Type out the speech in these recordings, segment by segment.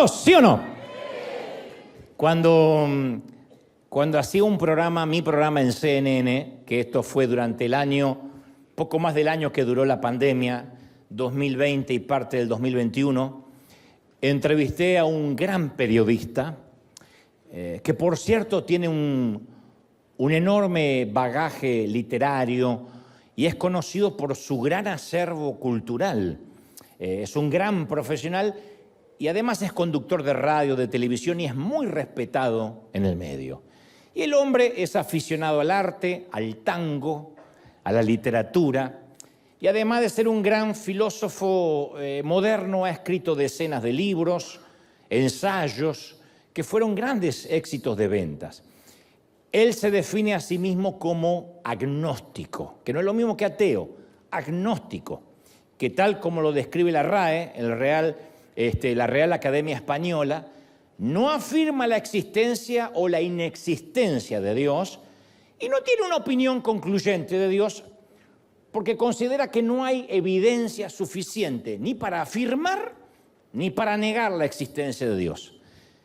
Dios, ¿sí o no? Cuando hacía mi programa en CNN, que esto fue durante el año, poco más del año que duró la pandemia, 2020 y parte del 2021, entrevisté a un gran periodista, que por cierto tiene un enorme bagaje literario y es conocido por su gran acervo cultural. Es un gran profesional y además es conductor de radio, de televisión y es muy respetado en el medio. Y el hombre es aficionado al arte, al tango, a la literatura y además de ser un gran filósofo moderno ha escrito decenas de libros, ensayos que fueron grandes éxitos de ventas. Él se define a sí mismo como agnóstico, que no es lo mismo que ateo, agnóstico, que tal como lo describe la RAE, la Real Academia Española, no afirma la existencia o la inexistencia de Dios y no tiene una opinión concluyente de Dios porque considera que no hay evidencia suficiente ni para afirmar ni para negar la existencia de Dios.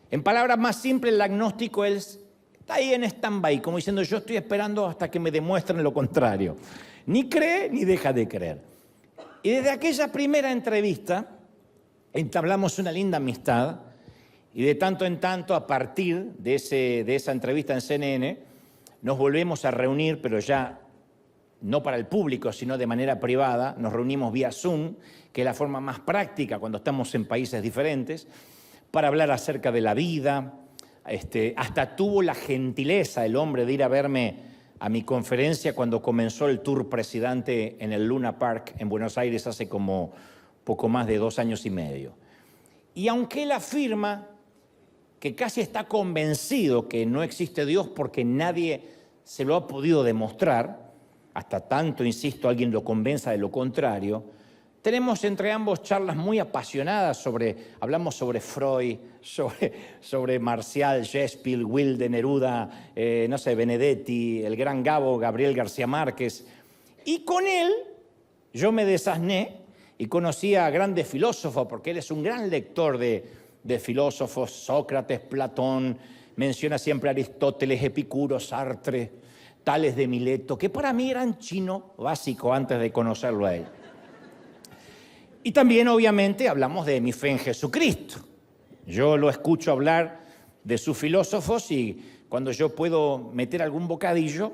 En palabras más simples, el agnóstico está ahí en stand-by, como diciendo yo estoy esperando hasta que me demuestren lo contrario. Ni cree ni deja de creer. Y desde aquella primera entrevista entablamos una linda amistad y de tanto en tanto, a partir de esa entrevista en CNN, nos volvemos a reunir, pero ya no para el público, sino de manera privada. Nos reunimos vía Zoom, que es la forma más práctica cuando estamos en países diferentes, para hablar acerca de la vida. Hasta tuvo la gentileza el hombre de ir a verme a mi conferencia cuando comenzó el tour presidente en el Luna Park en Buenos Aires hace como poco más de 2 años y medio. Y aunque él afirma que casi está convencido que no existe Dios porque nadie se lo ha podido demostrar, hasta tanto, insisto, alguien lo convenza de lo contrario, tenemos entre ambos charlas muy apasionadas hablamos sobre Freud, sobre Marcial, Shakespeare, Wilde, Neruda, Benedetti, el gran Gabo, Gabriel García Márquez. Y con él yo me desasné y conocí a grandes filósofos, porque él es un gran lector de filósofos, Sócrates, Platón, menciona siempre a Aristóteles, Epicuro, Sartre, Tales de Mileto, que para mí eran chino básico antes de conocerlo a él. Y también, obviamente, hablamos de mi fe en Jesucristo. Yo lo escucho hablar de sus filósofos y cuando yo puedo meter algún bocadillo,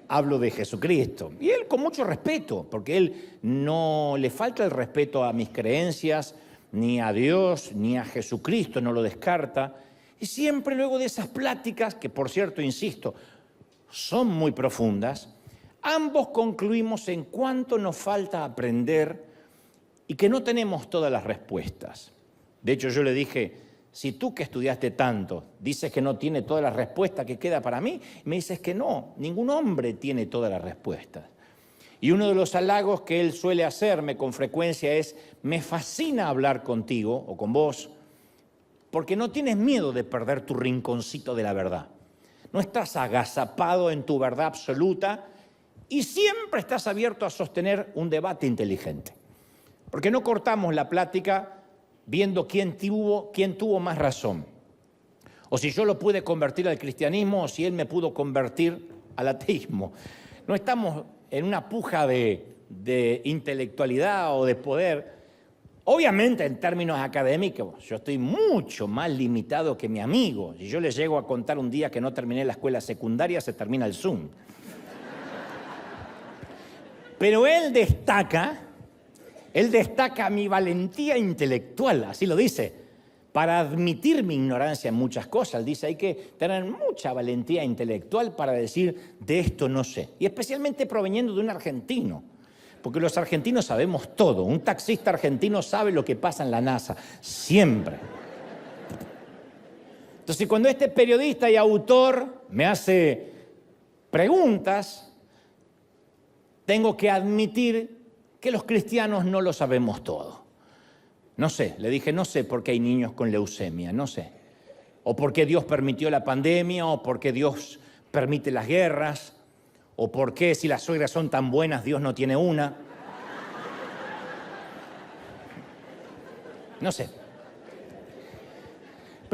hablo de Jesucristo. Y él con mucho respeto, porque él no le falta el respeto a mis creencias, ni a Dios, ni a Jesucristo, no lo descarta. Y siempre luego de esas pláticas, que por cierto, insisto, son muy profundas, ambos concluimos en cuánto nos falta aprender y que no tenemos todas las respuestas. De hecho, yo le dije, si tú que estudiaste tanto dices que no tiene todas las respuestas que queda para mí, me dices que no, ningún hombre tiene todas las respuestas. Y uno de los halagos que él suele hacerme con frecuencia es, me fascina hablar contigo o con vos, porque no tienes miedo de perder tu rinconcito de la verdad. No estás agazapado en tu verdad absoluta y siempre estás abierto a sostener un debate inteligente. Porque no cortamos la plática viendo quién tuvo más razón. O si yo lo pude convertir al cristianismo o si él me pudo convertir al ateísmo. No estamos en una puja de intelectualidad o de poder. Obviamente, en términos académicos, yo estoy mucho más limitado que mi amigo. Si yo le llego a contar un día que no terminé la escuela secundaria, se termina el Zoom. Pero él destaca mi valentía intelectual, así lo dice, para admitir mi ignorancia en muchas cosas. Él dice, hay que tener mucha valentía intelectual para decir, de esto no sé. Y especialmente proveniendo de un argentino, porque los argentinos sabemos todo. Un taxista argentino sabe lo que pasa en la NASA, siempre. Entonces, cuando este periodista y autor me hace preguntas, tengo que admitir que los cristianos no lo sabemos todo. No sé, le dije, no sé por qué hay niños con leucemia, no sé. O por qué Dios permitió la pandemia, o por qué Dios permite las guerras, o por qué si las suegras son tan buenas Dios no tiene una. No sé.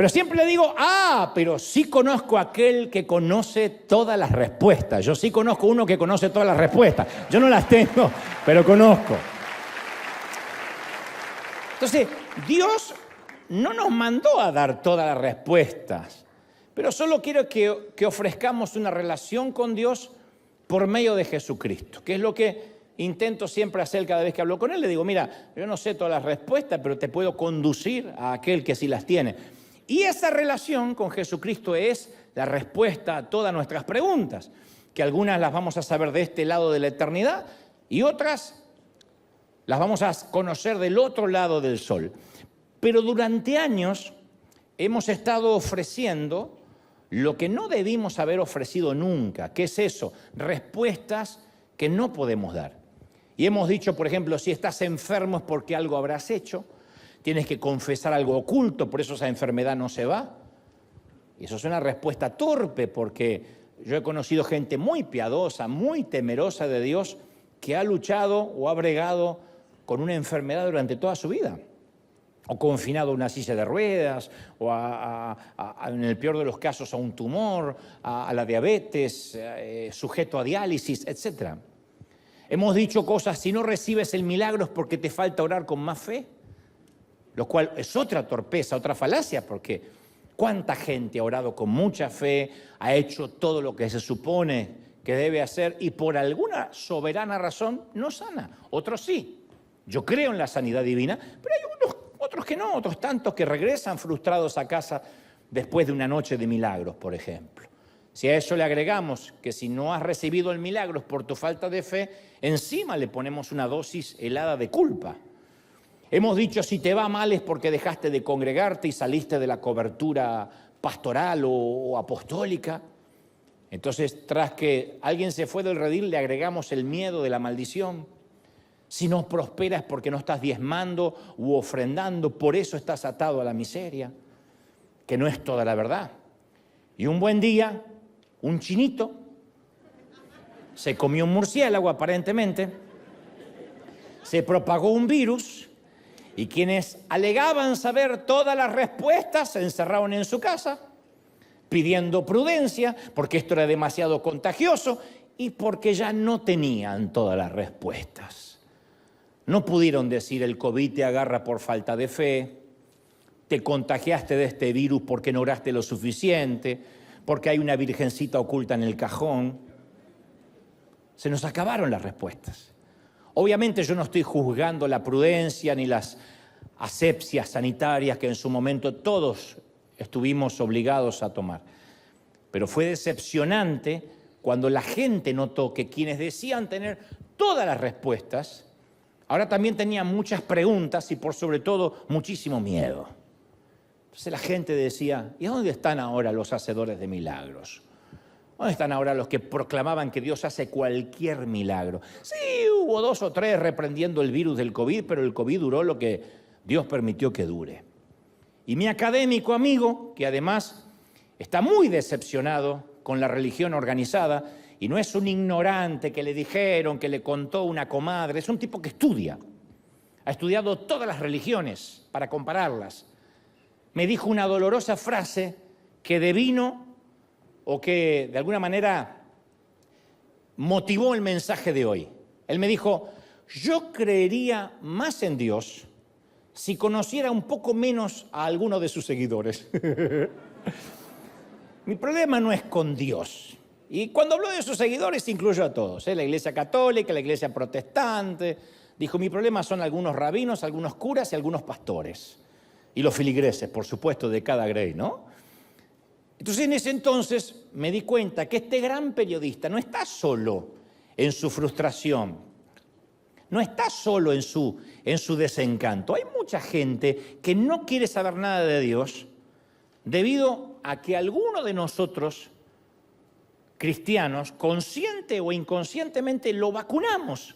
Pero siempre le digo, pero sí conozco a aquel que conoce todas las respuestas. Yo sí conozco uno que conoce todas las respuestas. Yo no las tengo, pero conozco. Entonces, Dios no nos mandó a dar todas las respuestas, pero solo quiero que ofrezcamos una relación con Dios por medio de Jesucristo, que es lo que intento siempre hacer cada vez que hablo con Él. Le digo, mira, yo no sé todas las respuestas, pero te puedo conducir a aquel que sí las tiene. Y esa relación con Jesucristo es la respuesta a todas nuestras preguntas, que algunas las vamos a saber de este lado de la eternidad y otras las vamos a conocer del otro lado del sol. Pero durante años hemos estado ofreciendo lo que no debimos haber ofrecido nunca. ¿Qué es eso? Respuestas que no podemos dar. Y hemos dicho, por ejemplo, si estás enfermo es porque algo habrás hecho, tienes que confesar algo oculto, por eso esa enfermedad no se va. Y eso es una respuesta torpe, porque yo he conocido gente muy piadosa, muy temerosa de Dios, que ha luchado o ha bregado con una enfermedad durante toda su vida, o confinado a una silla de ruedas, o en el peor de los casos a un tumor, a la diabetes, sujeto a diálisis, etc. Hemos dicho cosas, si no recibes el milagro es porque te falta orar con más fe, lo cual es otra torpeza, otra falacia, porque ¿cuánta gente ha orado con mucha fe, ha hecho todo lo que se supone que debe hacer y por alguna soberana razón no sana? Otros sí. Yo creo en la sanidad divina, pero hay otros que no, otros tantos que regresan frustrados a casa después de una noche de milagros, por ejemplo. Si a eso le agregamos que si no has recibido el milagro es por tu falta de fe, encima le ponemos una dosis helada de culpa. Hemos dicho, si te va mal es porque dejaste de congregarte y saliste de la cobertura pastoral o apostólica. Entonces, tras que alguien se fue del redil, le agregamos el miedo de la maldición. Si no prosperas porque no estás diezmando u ofrendando, por eso estás atado a la miseria, que no es toda la verdad. Y un buen día, un chinito se comió un murciélago aparentemente, se propagó un virus y quienes alegaban saber todas las respuestas se encerraron en su casa pidiendo prudencia porque esto era demasiado contagioso y porque ya no tenían todas las respuestas. No pudieron decir el COVID te agarra por falta de fe, te contagiaste de este virus porque no oraste lo suficiente, porque hay una virgencita oculta en el cajón. Se nos acabaron las respuestas. Obviamente yo no estoy juzgando la prudencia ni las asepsias sanitarias que en su momento todos estuvimos obligados a tomar. Pero fue decepcionante cuando la gente notó que quienes decían tener todas las respuestas, ahora también tenían muchas preguntas y por sobre todo muchísimo miedo. Entonces la gente decía, ¿y dónde están ahora los hacedores de milagros? ¿Dónde están ahora los que proclamaban que Dios hace cualquier milagro? Sí, hubo 2 o 3 reprendiendo el virus del COVID, pero el COVID duró lo que Dios permitió que dure. Y mi académico amigo, que además está muy decepcionado con la religión organizada, y no es un ignorante que le dijeron, que le contó una comadre, es un tipo que estudia. Ha estudiado todas las religiones para compararlas. Me dijo una dolorosa frase que devino o que de alguna manera motivó el mensaje de hoy. Él me dijo, yo creería más en Dios si conociera un poco menos a alguno de sus seguidores. Mi problema no es con Dios. Y cuando hablo de sus seguidores incluyo a todos, la Iglesia Católica, la Iglesia Protestante. Dijo, mi problema son algunos rabinos, algunos curas y algunos pastores. Y los filigreses, por supuesto, de cada grey, ¿no? Entonces, en ese entonces me di cuenta que este gran periodista no está solo en su frustración, no está solo en su desencanto. Hay mucha gente que no quiere saber nada de Dios debido a que alguno de nosotros, cristianos, consciente o inconscientemente, lo vacunamos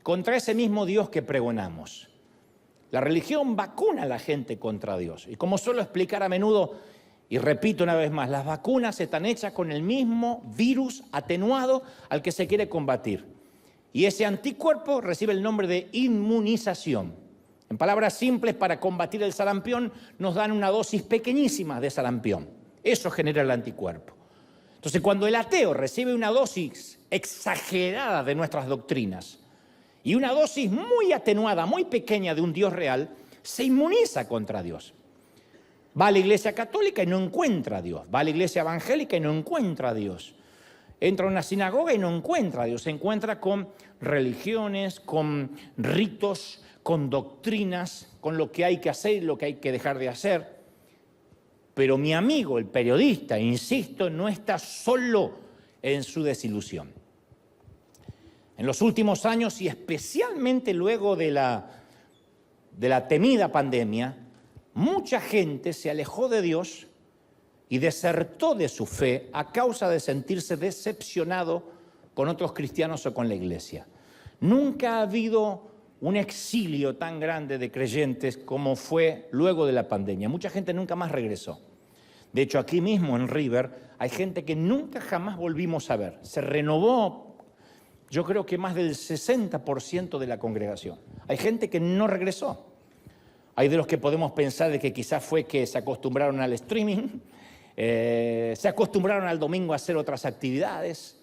contra ese mismo Dios que pregonamos. La religión vacuna a la gente contra Dios. Y como suelo explicar a menudo, y repito una vez más, las vacunas están hechas con el mismo virus atenuado al que se quiere combatir. Y ese anticuerpo recibe el nombre de inmunización. En palabras simples, para combatir el sarampión nos dan una dosis pequeñísima de sarampión. Eso genera el anticuerpo. Entonces, cuando el ateo recibe una dosis exagerada de nuestras doctrinas y una dosis muy atenuada, muy pequeña de un Dios real, se inmuniza contra Dios. Va a la iglesia católica y no encuentra a Dios. Va a la iglesia evangélica y no encuentra a Dios. Entra a una sinagoga y no encuentra a Dios. Se encuentra con religiones, con ritos, con doctrinas, con lo que hay que hacer y lo que hay que dejar de hacer. Pero mi amigo, el periodista, insisto, no está solo en su desilusión. En los últimos años, y especialmente luego de la temida pandemia, mucha gente se alejó de Dios y desertó de su fe a causa de sentirse decepcionado con otros cristianos o con la iglesia. Nunca ha habido un exilio tan grande de creyentes como fue luego de la pandemia. Mucha gente nunca más regresó. De hecho, aquí mismo en River hay gente que nunca jamás volvimos a ver. Se renovó, yo creo que más del 60% de la congregación. Hay gente que no regresó. Hay de los que podemos pensar de que quizás fue que se acostumbraron al streaming, se acostumbraron al domingo a hacer otras actividades,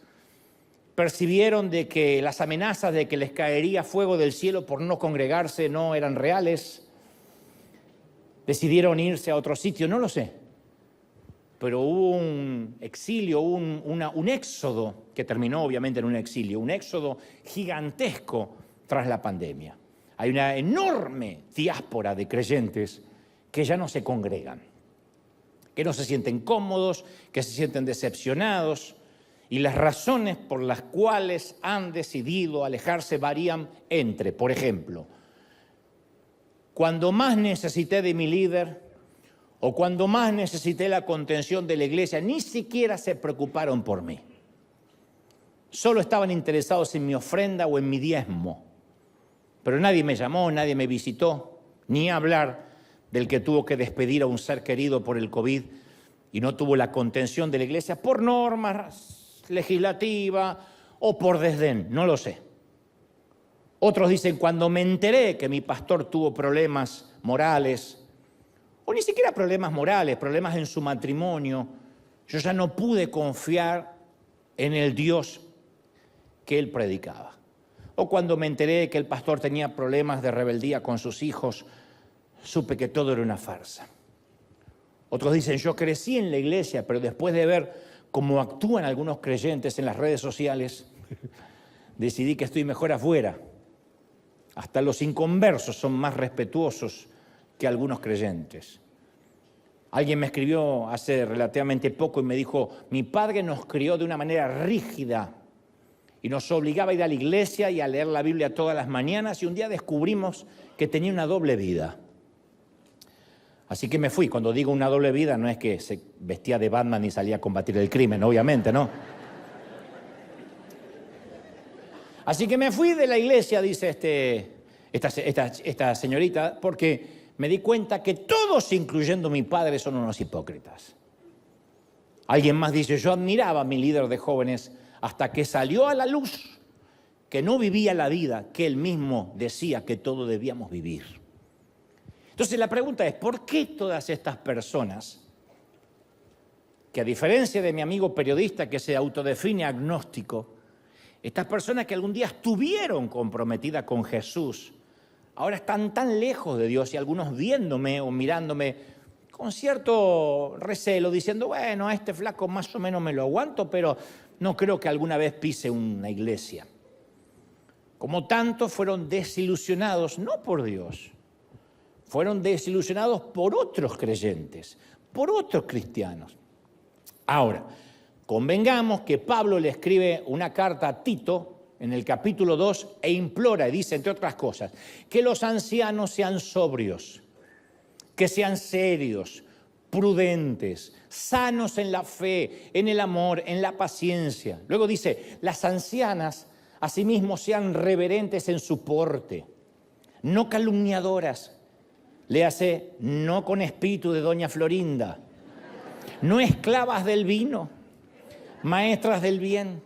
percibieron de que las amenazas de que les caería fuego del cielo por no congregarse no eran reales, decidieron irse a otro sitio, no lo sé. Pero hubo un exilio, un éxodo, que terminó obviamente en un exilio, un éxodo gigantesco tras la pandemia. Hay una enorme diáspora de creyentes que ya no se congregan, que no se sienten cómodos, que se sienten decepcionados, y las razones por las cuales han decidido alejarse varían entre, por ejemplo, cuando más necesité de mi líder o cuando más necesité la contención de la iglesia, ni siquiera se preocuparon por mí. Solo estaban interesados en mi ofrenda o en mi diezmo. Pero nadie me llamó, nadie me visitó, ni hablar del que tuvo que despedir a un ser querido por el COVID y no tuvo la contención de la iglesia por normas legislativas o por desdén, no lo sé. Otros dicen, cuando me enteré que mi pastor tuvo problemas morales, o ni siquiera problemas morales, problemas en su matrimonio, yo ya no pude confiar en el Dios que él predicaba. O cuando me enteré que el pastor tenía problemas de rebeldía con sus hijos, supe que todo era una farsa. Otros dicen, yo crecí en la iglesia, pero después de ver cómo actúan algunos creyentes en las redes sociales, decidí que estoy mejor afuera. Hasta los inconversos son más respetuosos que algunos creyentes. Alguien me escribió hace relativamente poco y me dijo, mi padre nos crió de una manera rígida y nos obligaba a ir a la iglesia y a leer la Biblia todas las mañanas, y un día descubrimos que tenía una doble vida. Así que me fui. Cuando digo una doble vida, no es que se vestía de Batman y salía a combatir el crimen, obviamente, ¿no? Así que me fui de la iglesia, dice esta señorita, porque me di cuenta que todos, incluyendo mi padre, son unos hipócritas. Alguien más dice, yo admiraba a mi líder de jóvenes hasta que salió a la luz que no vivía la vida que él mismo decía que todos debíamos vivir. Entonces la pregunta es, ¿por qué todas estas personas, que a diferencia de mi amigo periodista que se autodefine agnóstico, estas personas que algún día estuvieron comprometidas con Jesús, ahora están tan lejos de Dios y algunos viéndome o mirándome con cierto recelo, diciendo, bueno, a este flaco más o menos me lo aguanto, pero no creo que alguna vez pise una iglesia? Como tantos fueron desilusionados, no por Dios, fueron desilusionados por otros creyentes, por otros cristianos. Ahora, convengamos que Pablo le escribe una carta a Tito en el capítulo 2 e implora y dice, entre otras cosas, que los ancianos sean sobrios, que sean serios, prudentes, sanos en la fe, en el amor, en la paciencia. Luego dice, las ancianas asimismo sean reverentes en su porte, no calumniadoras, léase, no con espíritu de doña Florinda, no esclavas del vino, maestras del bien,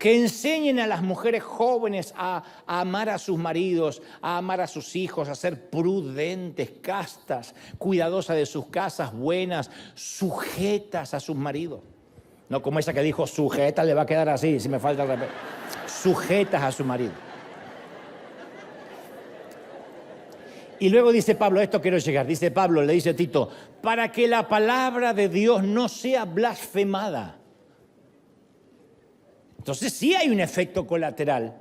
que enseñen a las mujeres jóvenes a amar a sus maridos, a amar a sus hijos, a ser prudentes, castas, cuidadosas de sus casas, buenas, sujetas a sus maridos. No como esa que dijo, sujeta, le va a quedar así, si me falta el respeto. Sujetas a su marido. Y luego dice Pablo, a esto quiero llegar, dice Pablo, le dice a Tito, para que la palabra de Dios no sea blasfemada. Entonces sí hay un efecto colateral,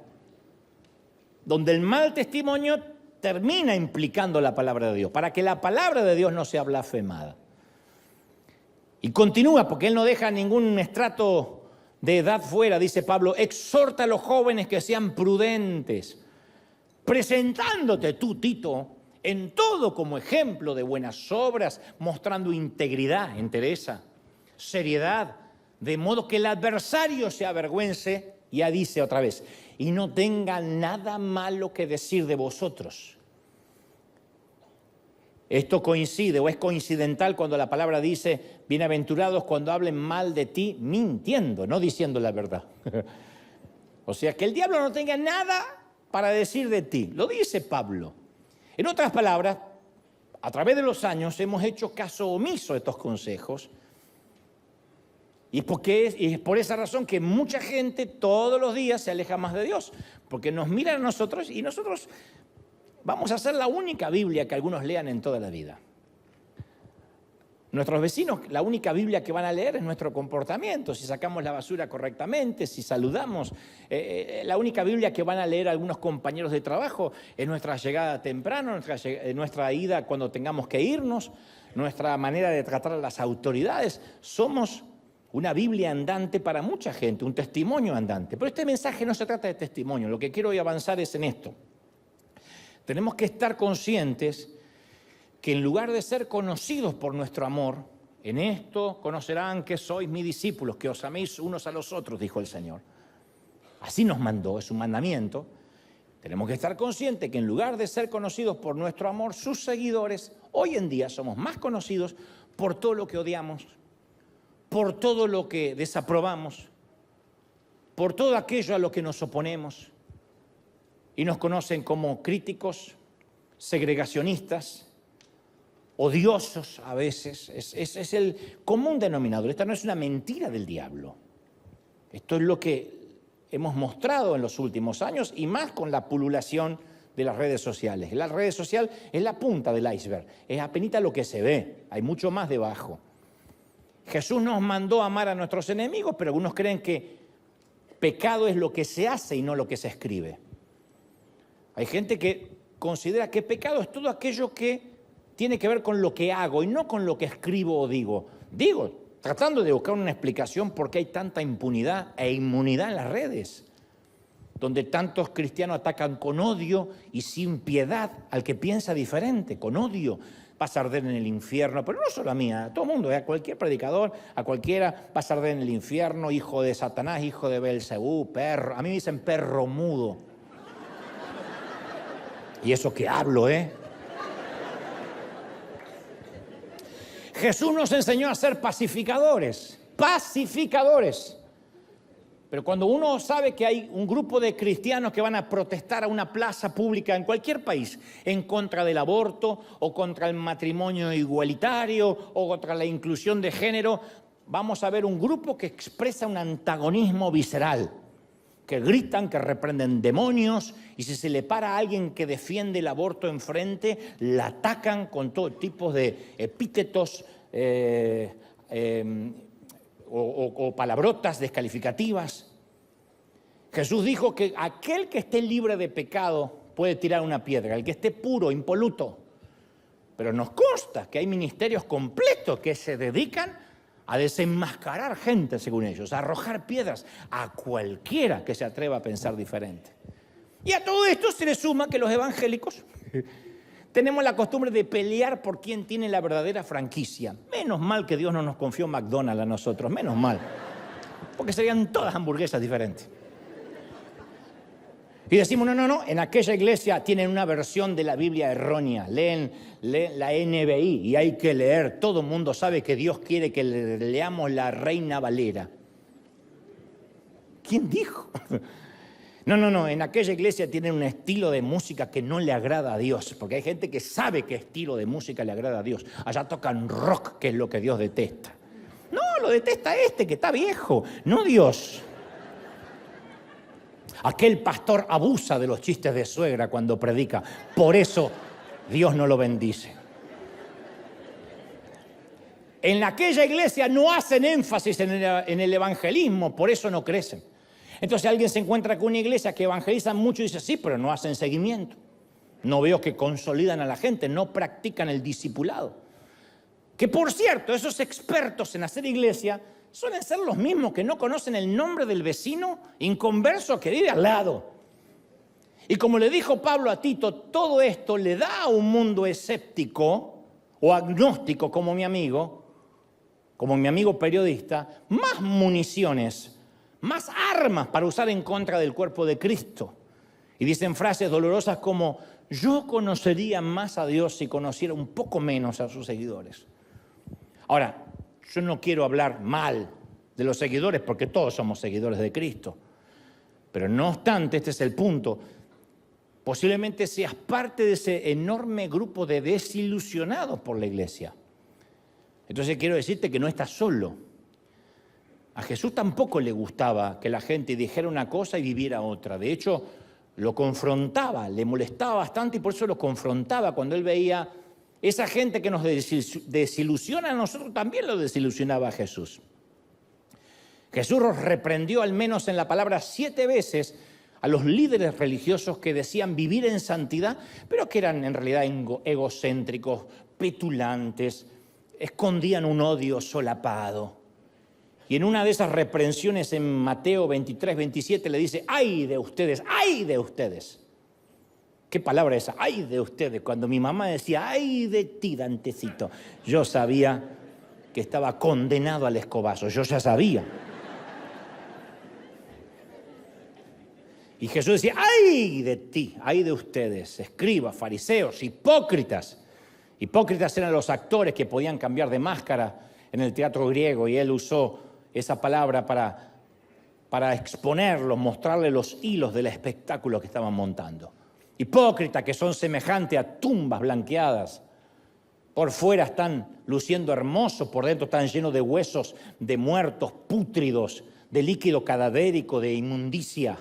donde el mal testimonio termina implicando la palabra de Dios, para que la palabra de Dios no sea blasfemada. Y continúa, porque él no deja ningún estrato de edad fuera, dice Pablo, exhorta a los jóvenes que sean prudentes, presentándote tú, Tito, en todo como ejemplo de buenas obras, mostrando integridad, entereza, seriedad, de modo que el adversario se avergüence, ya dice otra vez, y no tenga nada malo que decir de vosotros. Esto coincide o es coincidental cuando la palabra dice, bienaventurados cuando hablen mal de ti, mintiendo, no diciendo la verdad. O sea, que el diablo no tenga nada para decir de ti, lo dice Pablo. En otras palabras, a través de los años hemos hecho caso omiso a estos consejos y es por esa razón que mucha gente todos los días se aleja más de Dios, porque nos miran a nosotros y nosotros vamos a ser la única Biblia que algunos lean en toda la vida. Nuestros vecinos, la única Biblia que van a leer es nuestro comportamiento, si sacamos la basura correctamente, si saludamos. La única Biblia que van a leer algunos compañeros de trabajo es nuestra llegada temprano, nuestra ida cuando tengamos que irnos, nuestra manera de tratar a las autoridades. Somos una Biblia andante para mucha gente, un testimonio andante. Pero este mensaje no se trata de testimonio, lo que quiero hoy avanzar es en esto. Tenemos que estar conscientes que en lugar de ser conocidos por nuestro amor, en esto conocerán que sois mis discípulos, que os améis unos a los otros, dijo el Señor. Así nos mandó, es un mandamiento. Tenemos que estar conscientes que en lugar de ser conocidos por nuestro amor, sus seguidores, hoy en día somos más conocidos por todo lo que odiamos, por todo lo que desaprobamos, por todo aquello a lo que nos oponemos. Y nos conocen como críticos, segregacionistas, odiosos a veces. Es el común denominador. Esta no es una mentira del diablo. Esto es lo que hemos mostrado en los últimos años y más con la pululación de las redes sociales. La red social es la punta del iceberg, es apenas lo que se ve, hay mucho más debajo. Jesús nos mandó a amar a nuestros enemigos, pero algunos creen que pecado es lo que se hace y no lo que se escribe. Hay gente que considera que pecado es todo aquello que tiene que ver con lo que hago y no con lo que escribo o digo. Digo, tratando de buscar una explicación por qué hay tanta impunidad e inmunidad en las redes, donde tantos cristianos atacan con odio y sin piedad al que piensa diferente, con odio. Vas a arder en el infierno, pero no solo a mí, a todo el mundo, a cualquier predicador, a cualquiera, vas a arder en el infierno, hijo de Satanás, hijo de Belcebú, perro. A mí me dicen perro mudo. Y eso que hablo, Jesús nos enseñó a ser pacificadores, pacificadores. Pero cuando uno sabe que hay un grupo de cristianos que van a protestar a una plaza pública en cualquier país en contra del aborto o contra el matrimonio igualitario o contra la inclusión de género, vamos a ver un grupo que expresa un antagonismo visceral, que gritan, que reprenden demonios, y si se le para a alguien que defiende el aborto enfrente, la atacan con todo tipo de epítetos o palabrotas descalificativas. Jesús dijo que aquel que esté libre de pecado puede tirar una piedra, el que esté puro, impoluto. Pero nos consta que hay ministerios completos que se dedican a desenmascarar gente, según ellos, a arrojar piedras a cualquiera que se atreva a pensar diferente. Y a todo esto se le suma que los evangélicos tenemos la costumbre de pelear por quién tiene la verdadera franquicia. Menos mal que Dios no nos confió McDonald's a nosotros, menos mal, porque serían todas hamburguesas diferentes. Y decimos, no, en aquella iglesia tienen una versión de la Biblia errónea, leen la NBI y hay que leer, todo el mundo sabe que Dios quiere que leamos la Reina Valera. ¿Quién dijo? No, en aquella iglesia tienen un estilo de música que no le agrada a Dios, porque hay gente que sabe qué estilo de música le agrada a Dios. Allá tocan rock, que es lo que Dios detesta. No, lo detesta este, que está viejo, no Dios. Aquel pastor abusa de los chistes de suegra cuando predica, por eso Dios no lo bendice. En aquella iglesia no hacen énfasis en el evangelismo, por eso no crecen. Entonces alguien se encuentra con una iglesia que evangelizan mucho y dice, sí, pero no hacen seguimiento. No veo que consolidan a la gente, no practican el discipulado. Que por cierto, esos expertos en hacer iglesia suelen ser los mismos que no conocen el nombre del vecino inconverso que vive al lado. Y como le dijo Pablo a Tito, todo esto le da a un mundo escéptico o agnóstico como mi amigo periodista, más municiones, más armas para usar en contra del cuerpo de Cristo. Y dicen frases dolorosas como, yo conocería más a Dios si conociera un poco menos a sus seguidores. Ahora, yo no quiero hablar mal de los seguidores porque todos somos seguidores de Cristo. Pero no obstante, este es el punto, posiblemente seas parte de ese enorme grupo de desilusionados por la iglesia. Entonces quiero decirte que no estás solo. A Jesús tampoco le gustaba que la gente dijera una cosa y viviera otra. De hecho, lo confrontaba, le molestaba bastante y por eso lo confrontaba cuando él veía esa gente que nos desilusiona, a nosotros también lo desilusionaba a Jesús. Jesús los reprendió al menos en la palabra 7 veces a los líderes religiosos que decían vivir en santidad, pero que eran en realidad egocéntricos, petulantes, escondían un odio solapado. Y en una de esas reprensiones en Mateo 23, 27 le dice, ¡ay de ustedes! ¡Ay de ustedes! ¿Qué palabra es esa? ¡Ay de ustedes! Cuando mi mamá decía, ¡ay de ti, Dantecito! Yo sabía que estaba condenado al escobazo, yo ya sabía. Y Jesús decía, ¡ay de ti! ¡Ay de ustedes! Escribas, fariseos, hipócritas. Hipócritas eran los actores que podían cambiar de máscara en el teatro griego y él usó esa palabra para exponerlos, mostrarle los hilos del espectáculo que estaban montando. Hipócritas que son semejantes a tumbas blanqueadas. Por fuera están luciendo hermosos, por dentro están llenos de huesos de muertos, pútridos, de líquido cadavérico, de inmundicia.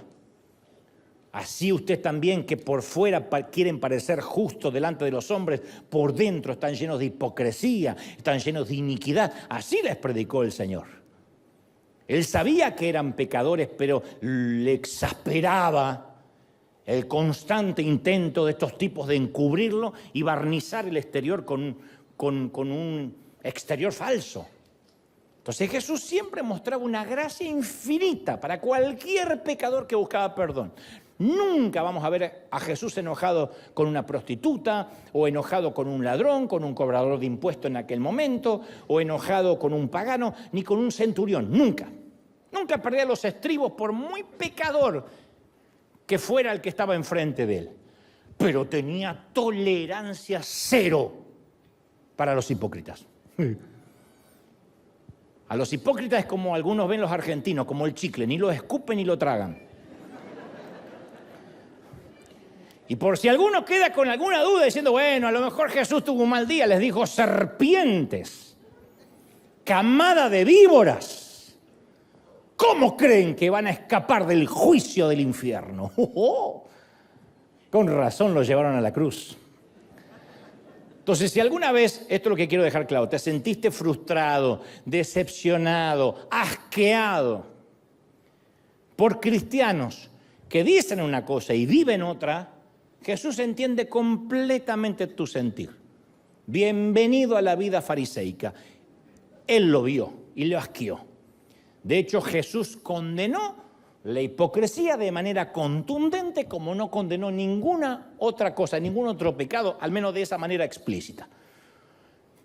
Así usted también, que por fuera quieren parecer justos delante de los hombres, por dentro están llenos de hipocresía, están llenos de iniquidad. Así les predicó el Señor. Él sabía que eran pecadores, pero le exasperaba el constante intento de estos tipos de encubrirlo y barnizar el exterior con un exterior falso. Entonces Jesús siempre mostraba una gracia infinita para cualquier pecador que buscaba perdón. Nunca vamos a ver a Jesús enojado con una prostituta, o enojado con un ladrón, con un cobrador de impuestos en aquel momento, o enojado con un pagano, ni con un centurión. Nunca. Nunca perdía los estribos por muy pecador que fuera el que estaba enfrente de él. Pero tenía tolerancia cero para los hipócritas. A los hipócritas es como algunos ven los argentinos, como el chicle, ni lo escupen ni lo tragan. Y por si alguno queda con alguna duda diciendo, bueno, a lo mejor Jesús tuvo un mal día, les dijo, serpientes, camada de víboras, ¿cómo creen que van a escapar del juicio del infierno? Con razón los llevaron a la cruz. Entonces, si alguna vez, esto es lo que quiero dejar claro, te sentiste frustrado, decepcionado, asqueado por cristianos que dicen una cosa y viven otra, Jesús entiende completamente tu sentir. Bienvenido a la vida fariseica. Él lo vio y lo asqueó. De hecho, Jesús condenó la hipocresía de manera contundente, como no condenó ninguna otra cosa, ningún otro pecado, al menos de esa manera explícita.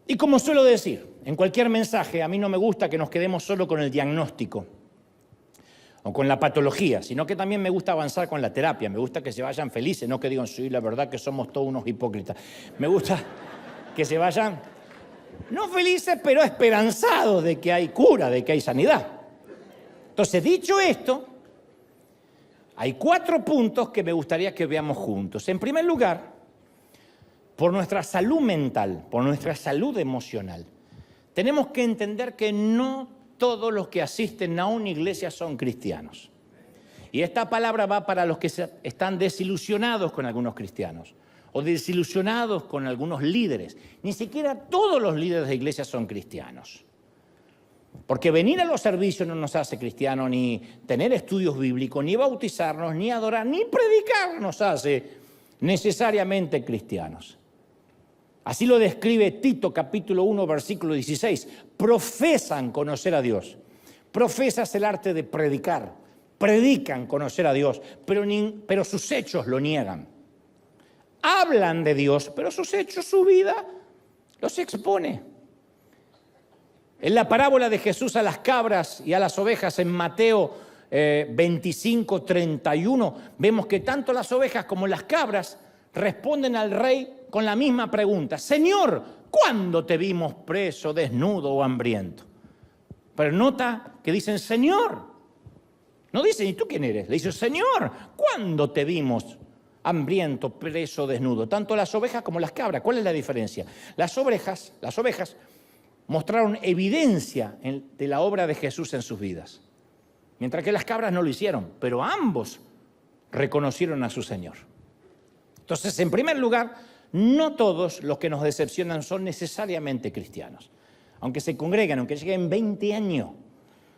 Y como suelo decir, en cualquier mensaje, a mí no me gusta que nos quedemos solo con el diagnóstico o con la patología, sino que también me gusta avanzar con la terapia. Me gusta que se vayan felices, no que digan, sí, la verdad que somos todos unos hipócritas. Me gusta que se vayan, no felices, pero esperanzados de que hay cura, de que hay sanidad. Entonces, dicho esto, Hay 4 puntos que me gustaría que veamos juntos. En primer lugar, por nuestra salud mental, por nuestra salud emocional, tenemos que entender que no todos los que asisten a una iglesia son cristianos. Y esta palabra va para los que están desilusionados con algunos cristianos o desilusionados con algunos líderes. Ni siquiera todos los líderes de iglesia son cristianos. Porque venir a los servicios no nos hace cristianos, ni tener estudios bíblicos, ni bautizarnos, ni adorar, ni predicar nos hace necesariamente cristianos. Así lo describe Tito, capítulo 1, versículo 16. Profesan conocer a Dios. Profesas el arte de predicar. Predican conocer a Dios, pero sus hechos lo niegan. Hablan de Dios, pero sus hechos, su vida, los expone. En la parábola de Jesús a las cabras y a las ovejas en Mateo 25, 31, vemos que tanto las ovejas como las cabras responden al rey con la misma pregunta. Señor, ¿cuándo te vimos preso, desnudo o hambriento? Pero nota que dicen Señor. No dicen, ¿y tú quién eres? Le dicen, Señor, ¿cuándo te vimos hambriento, preso, desnudo? Tanto las ovejas como las cabras. ¿Cuál es la diferencia? Las ovejas mostraron evidencia de la obra de Jesús en sus vidas, mientras que las cabras no lo hicieron, pero ambos reconocieron a su Señor. Entonces, en primer lugar, no todos los que nos decepcionan son necesariamente cristianos. Aunque se congregan, aunque lleguen 20 años,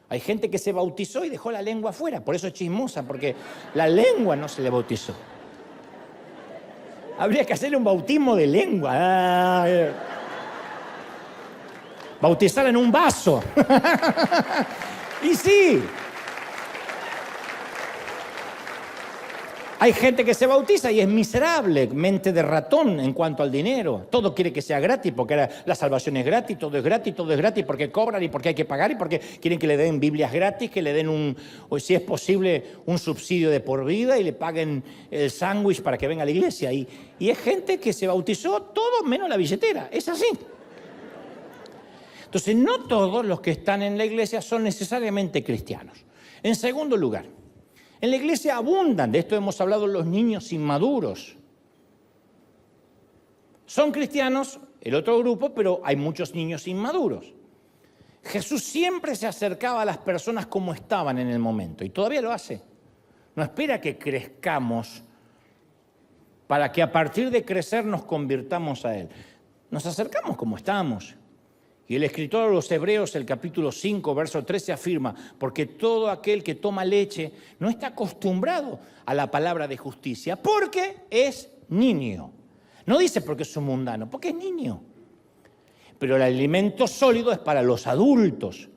hay gente que se bautizó y dejó la lengua afuera, por eso es chismosa, porque la lengua no se le bautizó. Habría que hacerle un bautismo de lengua. Bautizar en un vaso. Y sí. Hay gente que se bautiza y es miserable, mente de ratón en cuanto al dinero. Todo quiere que sea gratis, porque ahora la salvación es gratis, todo es gratis, porque cobran y porque hay que pagar y porque quieren que le den Biblias gratis, que le den o si es posible, un subsidio de por vida y le paguen el sándwich para que venga a la iglesia. Y es gente que se bautizó todo menos la billetera, es así. Entonces, no todos los que están en la iglesia son necesariamente cristianos. En segundo lugar, en la iglesia abundan, de esto hemos hablado, los niños inmaduros. Son cristianos, el otro grupo, pero hay muchos niños inmaduros. Jesús siempre se acercaba a las personas como estaban en el momento, y todavía lo hace. No espera que crezcamos para que a partir de crecer nos convirtamos a Él. Nos acercamos como estamos. Y el escritor a los Hebreos, el capítulo 5, verso 13, afirma, porque todo aquel que toma leche no está acostumbrado a la palabra de justicia, porque es niño. No dice porque es un mundano, porque es niño. Pero el alimento sólido es para los adultos,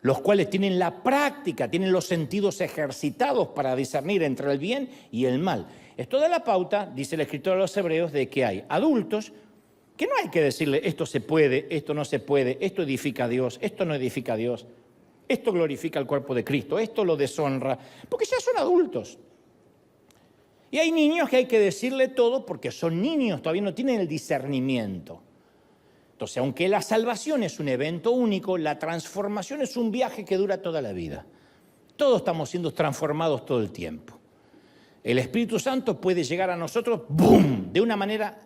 los cuales tienen la práctica, tienen los sentidos ejercitados para discernir entre el bien y el mal. Esto da la pauta, dice el escritor a los Hebreos, de que hay adultos que no hay que decirle esto se puede, esto no se puede, esto edifica a Dios, esto no edifica a Dios, esto glorifica al cuerpo de Cristo, esto lo deshonra, porque ya son adultos. Y hay niños que hay que decirle todo porque son niños, todavía no tienen el discernimiento. Entonces, aunque la salvación es un evento único, la transformación es un viaje que dura toda la vida. Todos estamos siendo transformados todo el tiempo. El Espíritu Santo puede llegar a nosotros, ¡boom!, de una manera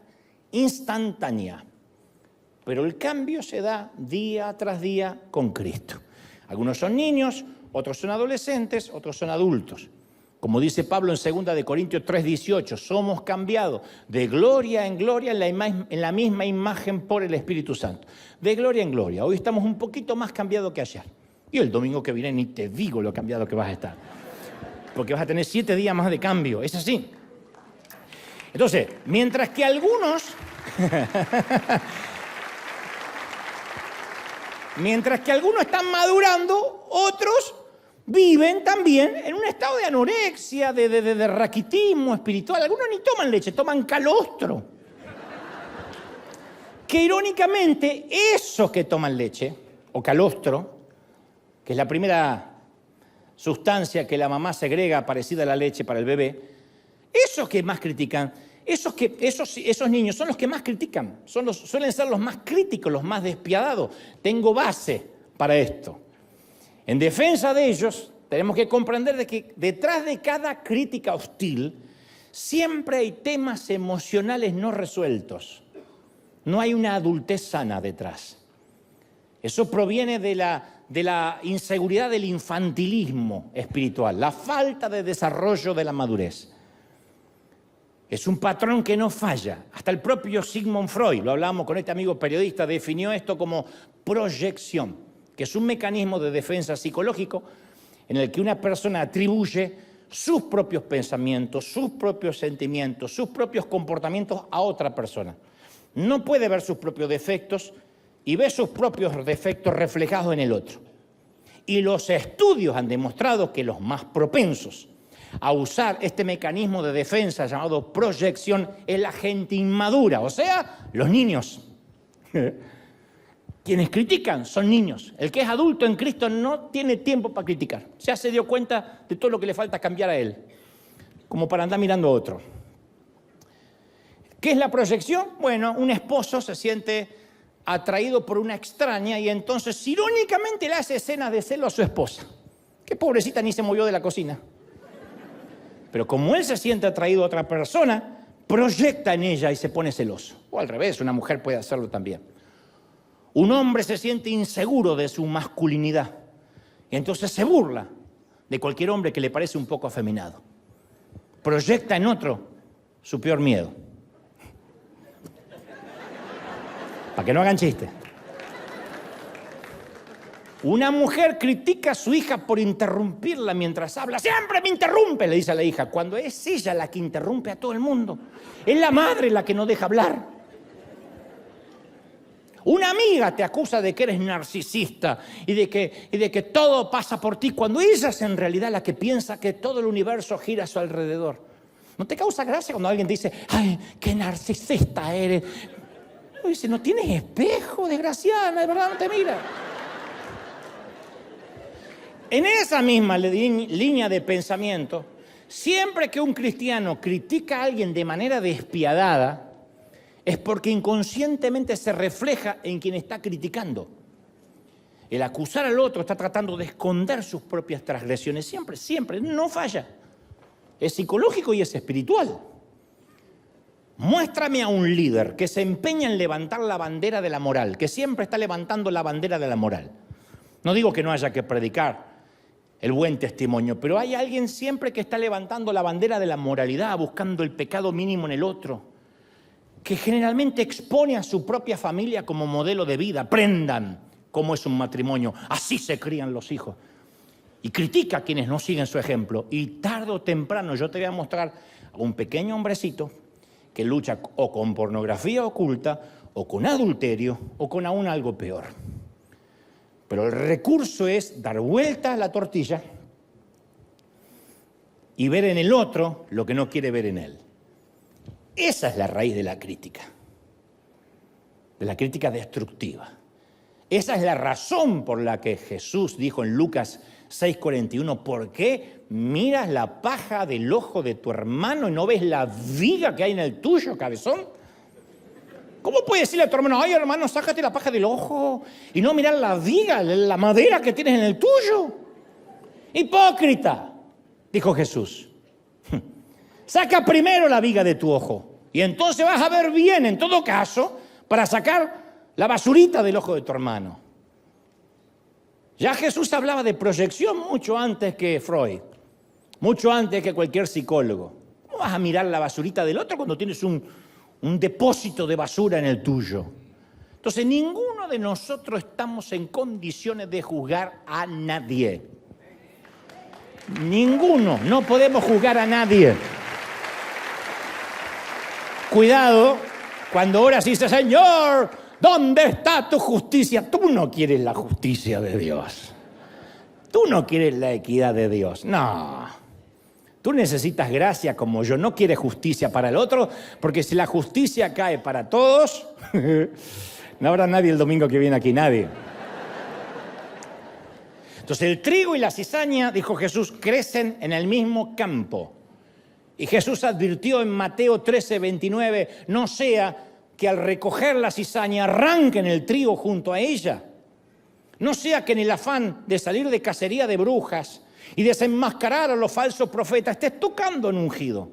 instantánea, pero el cambio se da día tras día con Cristo. Algunos son niños, otros son adolescentes, otros son adultos. Como dice Pablo en 2 Corintios 3:18, somos cambiados de gloria en gloria en la misma imagen por el Espíritu Santo. De gloria en gloria. Hoy estamos un poquito más cambiados que ayer. Y el domingo que viene ni te digo lo cambiado que vas a estar. Porque vas a tener 7 días más de cambio. Es así. Entonces, mientras que algunos están madurando, otros viven también en un estado de anorexia, de raquitismo espiritual. Algunos ni toman leche, toman calostro. Que irónicamente, esos que toman leche, o calostro, que es la primera sustancia que la mamá segrega parecida a la leche para el bebé, esos que más critican, esos niños son los que más critican, suelen ser los más críticos, los más despiadados. Tengo base para esto. En defensa de ellos, tenemos que comprender de que detrás de cada crítica hostil siempre hay temas emocionales no resueltos. No hay una adultez sana detrás. Eso proviene de la inseguridad del infantilismo espiritual, la falta de desarrollo de la madurez. Es un patrón que no falla. Hasta el propio Sigmund Freud, lo hablábamos con este amigo periodista, definió esto como proyección, que es un mecanismo de defensa psicológico en el que una persona atribuye sus propios pensamientos, sus propios sentimientos, sus propios comportamientos a otra persona. No puede ver sus propios defectos y ve sus propios defectos reflejados en el otro. Y los estudios han demostrado que los más propensos a usar este mecanismo de defensa llamado proyección es la gente inmadura, o sea, los niños. Quienes critican son niños. El que es adulto en Cristo no tiene tiempo para criticar. Ya se dio cuenta de todo lo que le falta cambiar a él, como para andar mirando a otro. ¿Qué es la proyección? Bueno, un esposo se siente atraído por una extraña y entonces irónicamente le hace escenas de celo a su esposa. Qué pobrecita, ni se movió de la cocina. Pero como él se siente atraído a otra persona, proyecta en ella y se pone celoso. O al revés, una mujer puede hacerlo también. Un hombre se siente inseguro de su masculinidad y entonces se burla de cualquier hombre que le parece un poco afeminado. Proyecta en otro su peor miedo. Para que no hagan chistes. Una mujer critica a su hija por interrumpirla mientras habla. ¡Siempre me interrumpe!, le dice a la hija, cuando es ella la que interrumpe a todo el mundo. Es la madre la que no deja hablar. Una amiga te acusa de que eres narcisista y de que todo pasa por ti, cuando ella es en realidad la que piensa que todo el universo gira a su alrededor. ¿No te causa gracia cuando alguien te dice, ¡ay, qué narcisista eres! Y dice, no tienes espejo, desgraciada, de verdad no te mira. En esa misma línea de pensamiento, siempre que un cristiano critica a alguien de manera despiadada, es porque inconscientemente se refleja en quien está criticando. El acusar al otro está tratando de esconder sus propias transgresiones. Siempre, no falla. Es psicológico y es espiritual. Muéstrame a un líder que se empeña en levantar la bandera de la moral, que siempre está levantando la bandera de la moral. No digo que no haya que predicar el buen testimonio, pero hay alguien siempre que está levantando la bandera de la moralidad, buscando el pecado mínimo en el otro, que generalmente expone a su propia familia como modelo de vida. Aprendan cómo es un matrimonio, así se crían los hijos. Y critica a quienes no siguen su ejemplo. Y tarde o temprano yo te voy a mostrar a un pequeño hombrecito que lucha o con pornografía oculta, o con adulterio, o con aún algo peor. Pero el recurso es dar vuelta a la tortilla y ver en el otro lo que no quiere ver en él. Esa es la raíz de la crítica destructiva. Esa es la razón por la que Jesús dijo en Lucas 6:41, ¿por qué miras la paja del ojo de tu hermano y no ves la viga que hay en el tuyo, cabezón? ¿Cómo puedes decirle a tu hermano, ay hermano, sácate la paja del ojo y no mirar la viga, la madera que tienes en el tuyo? Hipócrita, dijo Jesús. Saca primero la viga de tu ojo y entonces vas a ver bien, en todo caso, para sacar la basurita del ojo de tu hermano. Ya Jesús hablaba de proyección mucho antes que Freud, mucho antes que cualquier psicólogo. ¿Cómo vas a mirar la basurita del otro cuando tienes un depósito de basura en el tuyo? Entonces, ninguno de nosotros estamos en condiciones de juzgar a nadie. Ninguno, no podemos juzgar a nadie. Cuidado cuando oras y dices, Señor, ¿dónde está tu justicia? Tú no quieres la justicia de Dios. Tú no quieres la equidad de Dios. No. Tú necesitas gracia como yo. No quieres justicia para el otro, porque si la justicia cae para todos, no habrá nadie el domingo que viene aquí, nadie. Entonces el trigo y la cizaña, dijo Jesús, crecen en el mismo campo. Y Jesús advirtió en Mateo 13:29, no sea que al recoger la cizaña arranquen el trigo junto a ella. No sea que en el afán de salir de cacería de brujas y desenmascarar a los falsos profetas, estés tocando en ungido.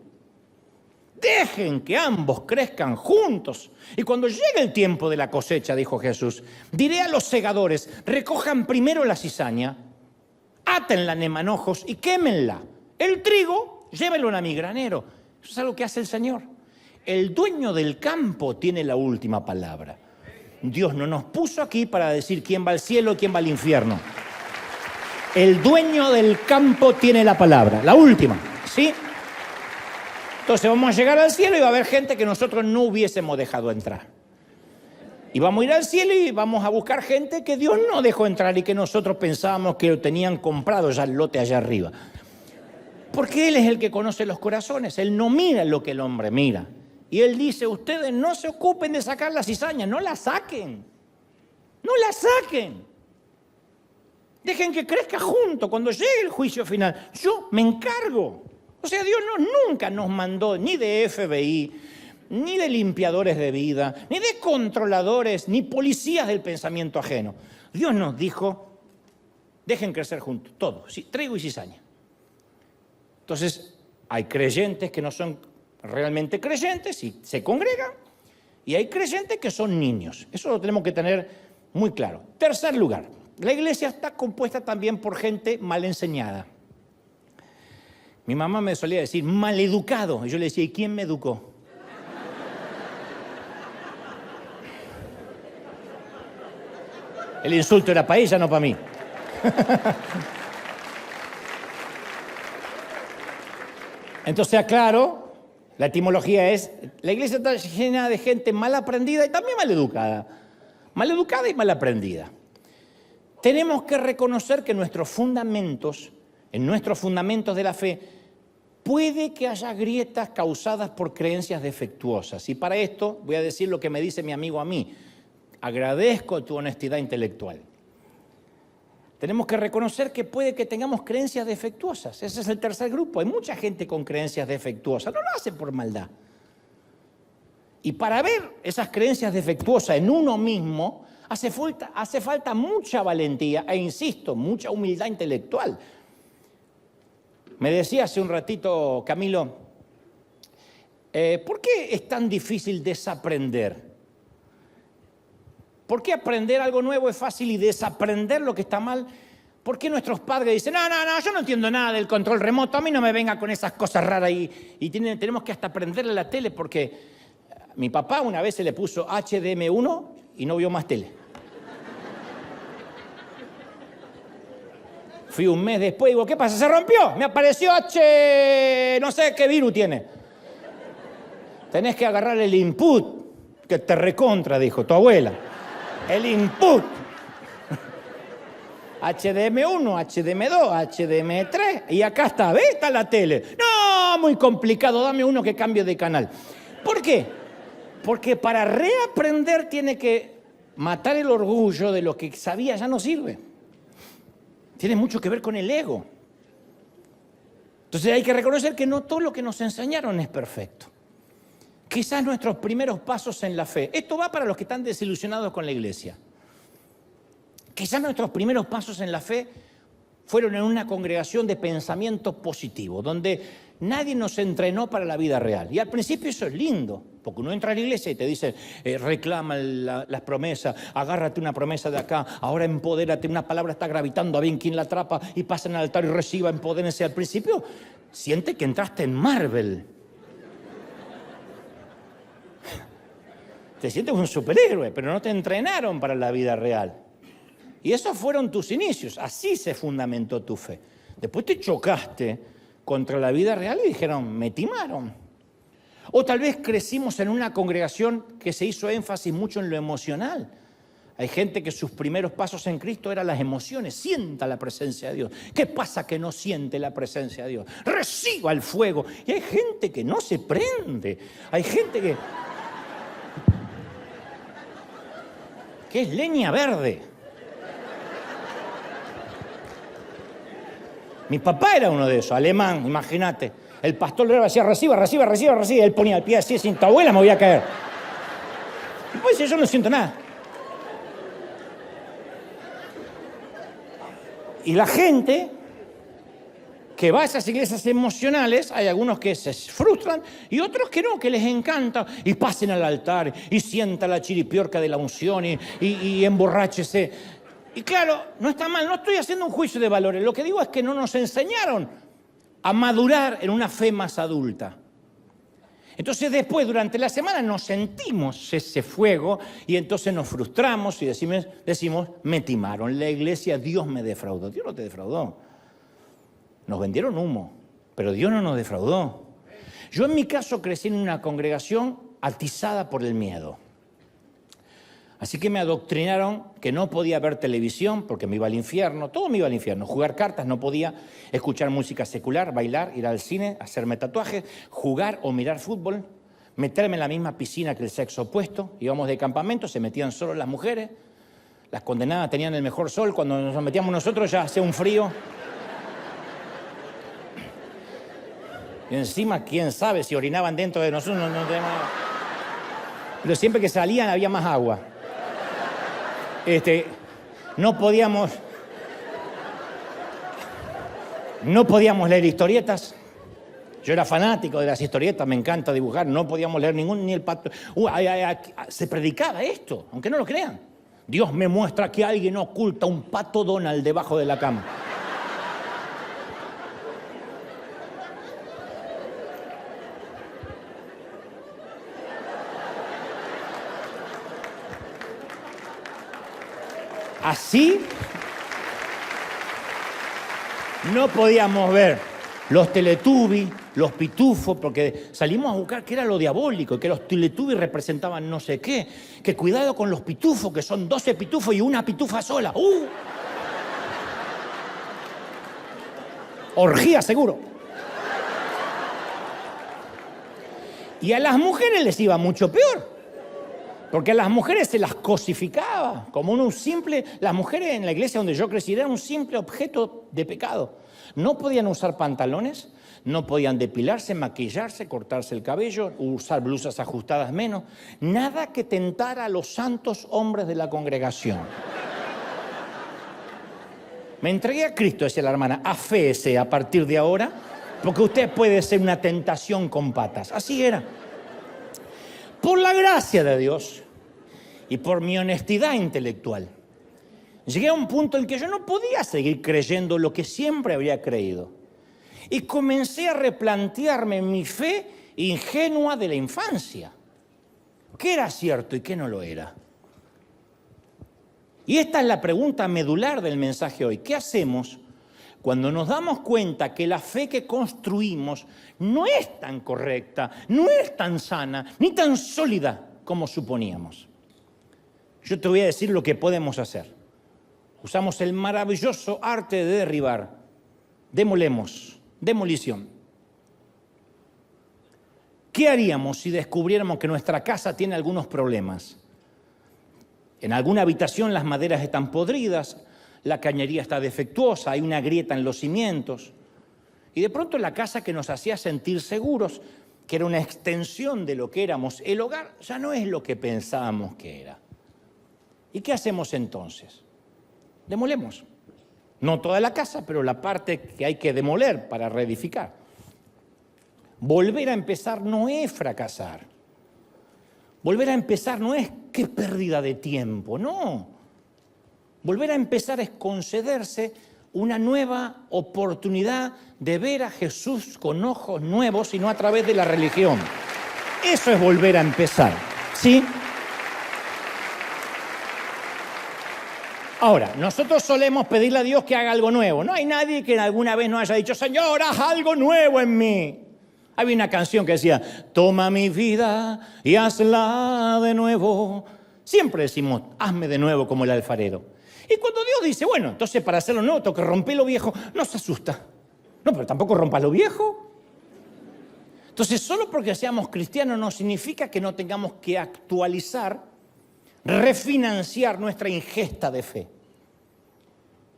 Dejen que ambos crezcan juntos. Y cuando llegue el tiempo de la cosecha, dijo Jesús, diré a los segadores, recojan primero la cizaña, átenla en manojos y quémenla. El trigo, llévenlo a mi granero. Eso es algo que hace el Señor. El dueño del campo tiene la última palabra. Dios no nos puso aquí para decir quién va al cielo y quién va al infierno. El dueño del campo tiene la palabra, la última, ¿sí? Entonces vamos a llegar al cielo y va a haber gente que nosotros no hubiésemos dejado entrar. Y vamos a ir al cielo y vamos a buscar gente que Dios no dejó entrar y que nosotros pensábamos que lo tenían comprado ya el lote allá arriba. Porque Él es el que conoce los corazones. Él no mira lo que el hombre mira. Y Él dice, ustedes no se ocupen de sacar la cizaña, no la saquen. No la saquen. Dejen que crezca junto cuando llegue el juicio final. Yo me encargo. O sea, Dios nunca nos mandó ni de FBI, ni de limpiadores de vida, ni de controladores, ni policías del pensamiento ajeno. Dios nos dijo, dejen crecer juntos, todo, trigo y cizaña. Entonces, hay creyentes que no son realmente creyentes y se congregan, y hay creyentes que son niños. Eso lo tenemos que tener muy claro. Tercer lugar, la iglesia está compuesta también por gente mal enseñada. Mi mamá me solía decir, maleducado. Y yo le decía, ¿y quién me educó? El insulto era para ella, no para mí. Entonces, aclaro, la etimología es, la iglesia está llena de gente mal aprendida y también mal educada. Mal educada y mal aprendida. Tenemos que reconocer que en nuestros fundamentos de la fe, puede que haya grietas causadas por creencias defectuosas. Y para esto voy a decir lo que me dice mi amigo a mí. Agradezco tu honestidad intelectual. Tenemos que reconocer que puede que tengamos creencias defectuosas. Ese es el tercer grupo. Hay mucha gente con creencias defectuosas. No lo hace por maldad. Y para ver esas creencias defectuosas en uno mismo, hace falta mucha valentía e, insisto, mucha humildad intelectual. Me decía hace un ratito, Camilo, ¿por qué es tan difícil desaprender? ¿Por qué aprender algo nuevo es fácil y desaprender lo que está mal? ¿Por qué nuestros padres dicen, no, yo no entiendo nada del control remoto, a mí no me venga con esas cosas raras y tenemos que hasta aprenderle la tele? Porque mi papá una vez se le puso HDM1 y no vio más tele. Fui un mes después y digo, ¿qué pasa? ¿Se rompió? Me apareció no sé qué virus tiene. Tenés que agarrar el input, que te recontra, dijo tu abuela. El input. HDM1, HDM2, HDM3. Y acá está, ¿ves? Está la tele. No, muy complicado, dame uno que cambie de canal. ¿Por qué? Porque para reaprender tiene que matar el orgullo de lo que sabía ya no sirve. Tiene mucho que ver con el ego. Entonces hay que reconocer que no todo lo que nos enseñaron es perfecto. Quizás nuestros primeros pasos en la fe. Esto va para los que están desilusionados con la iglesia. Quizás nuestros primeros pasos en la fe fueron en una congregación de pensamiento positivo, donde nadie nos entrenó para la vida real. Y al principio eso es lindo, porque uno entra a la iglesia y te dice, reclama las promesas, agárrate una promesa de acá, ahora empodérate, una palabra está gravitando, a bien quien la atrapa y pasen al altar y reciba, empodérense. Al principio siente que entraste en Marvel. Te sientes un superhéroe, pero no te entrenaron para la vida real. Y esos fueron tus inicios, así se fundamentó tu fe. Después te chocaste contra la vida real y dijeron, me timaron. O tal vez crecimos en una congregación que se hizo énfasis mucho en lo emocional. Hay gente que sus primeros pasos en Cristo eran las emociones, sienta la presencia de Dios. ¿Qué pasa que no siente la presencia de Dios? Reciba el fuego. Y hay gente que no se prende, hay gente que es leña verde. Mi papá era uno de esos, alemán, imagínate. El pastor le decía, reciba. Él ponía el pie así, sin tu abuela me voy a caer. Y pues yo no siento nada. Y la gente que va a esas iglesias emocionales, hay algunos que se frustran y otros que no, que les encanta y pasen al altar y sienta la chiripiorca de la unción y emborráchese. Y claro, no está mal, no estoy haciendo un juicio de valores, lo que digo es que no nos enseñaron a madurar en una fe más adulta. Entonces después, durante la semana, nos sentimos ese fuego y entonces nos frustramos y decimos, me timaron la iglesia, Dios me defraudó. Dios no te defraudó. Nos vendieron humo, pero Dios no nos defraudó. Yo en mi caso crecí en una congregación atizada por el miedo. Así que me adoctrinaron que no podía ver televisión porque me iba al infierno, todo me iba al infierno. Jugar cartas no podía, escuchar música secular, bailar, ir al cine, hacerme tatuajes, jugar o mirar fútbol, meterme en la misma piscina que el sexo opuesto. Íbamos de campamento, se metían solo las mujeres, las condenadas tenían el mejor sol, cuando nos metíamos nosotros ya hacía un frío. Y encima, quién sabe si orinaban dentro de nosotros, no tenemos... Pero siempre que salían había más agua. No podíamos leer historietas. Yo era fanático de las historietas, me encanta dibujar. No podíamos leer ni el pato. Se predicaba esto, aunque no lo crean. Dios me muestra que alguien oculta un pato Donald debajo de la cama. Así no podíamos ver los Teletubbies, los pitufos, porque salimos a buscar qué era lo diabólico, que los Teletubbies representaban no sé qué, que cuidado con los pitufos, que son 12 pitufos y una pitufa sola. Orgía seguro. Y a las mujeres les iba mucho peor. Porque a las mujeres se las cosificaba como las mujeres en la iglesia donde yo crecí eran un simple objeto de pecado. No podían usar pantalones, no podían depilarse, maquillarse, cortarse el cabello, usar blusas ajustadas menos. Nada que tentara a los santos hombres de la congregación. Me entregué a Cristo, decía la hermana, aféese a partir de ahora, porque usted puede ser una tentación con patas. Así era. Por la gracia de Dios y por mi honestidad intelectual, llegué a un punto en que yo no podía seguir creyendo lo que siempre había creído. Y comencé a replantearme mi fe ingenua de la infancia. ¿Qué era cierto y qué no lo era? Y esta es la pregunta medular del mensaje hoy. ¿Qué hacemos cuando nos damos cuenta que la fe que construimos no es tan correcta, no es tan sana, ni tan sólida como suponíamos? Yo te voy a decir lo que podemos hacer. Usamos el maravilloso arte de derribar. Demolición. ¿Qué haríamos si descubriéramos que nuestra casa tiene algunos problemas? En alguna habitación las maderas están podridas, la cañería está defectuosa, hay una grieta en los cimientos. Y de pronto la casa que nos hacía sentir seguros, que era una extensión de lo que éramos, el hogar ya no es lo que pensábamos que era. ¿Y qué hacemos entonces? Demolemos. No toda la casa, pero la parte que hay que demoler para reedificar. Volver a empezar no es fracasar. Volver a empezar no es qué pérdida de tiempo, no. Volver a empezar es concederse una nueva oportunidad de ver a Jesús con ojos nuevos y no a través de la religión. Eso es volver a empezar, ¿sí? Ahora, nosotros solemos pedirle a Dios que haga algo nuevo. No hay nadie que alguna vez nos haya dicho, Señor, haz algo nuevo en mí. Había una canción que decía, toma mi vida y hazla de nuevo. Siempre decimos, hazme de nuevo como el alfarero. Y cuando Dios dice, bueno, entonces para hacerlo nuevo tengo que romper lo viejo, no se asusta. No, pero tampoco rompas lo viejo. Entonces, solo porque seamos cristianos no significa que no tengamos que actualizar, refinanciar nuestra ingesta de fe.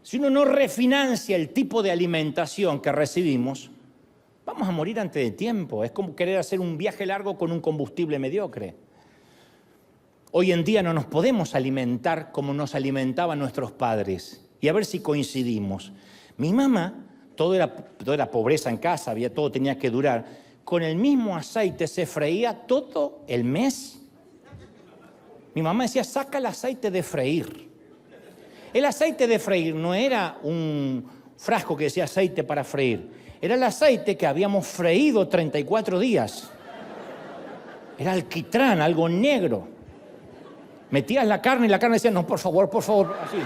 Si uno no refinancia el tipo de alimentación que recibimos, vamos a morir antes de tiempo. Es como querer hacer un viaje largo con un combustible mediocre. Hoy en día no nos podemos alimentar como nos alimentaban nuestros padres. Y a ver si coincidimos. Mi mamá todo era pobreza en casa, todo tenía que durar. Con el mismo aceite se freía todo el mes. Mi mamá decía, saca el aceite de freír. El aceite de freír no era un frasco que decía aceite para freír. Era el aceite que habíamos freído 34 días. Era alquitrán, algo negro. Metías la carne y la carne decía, no, por favor, así.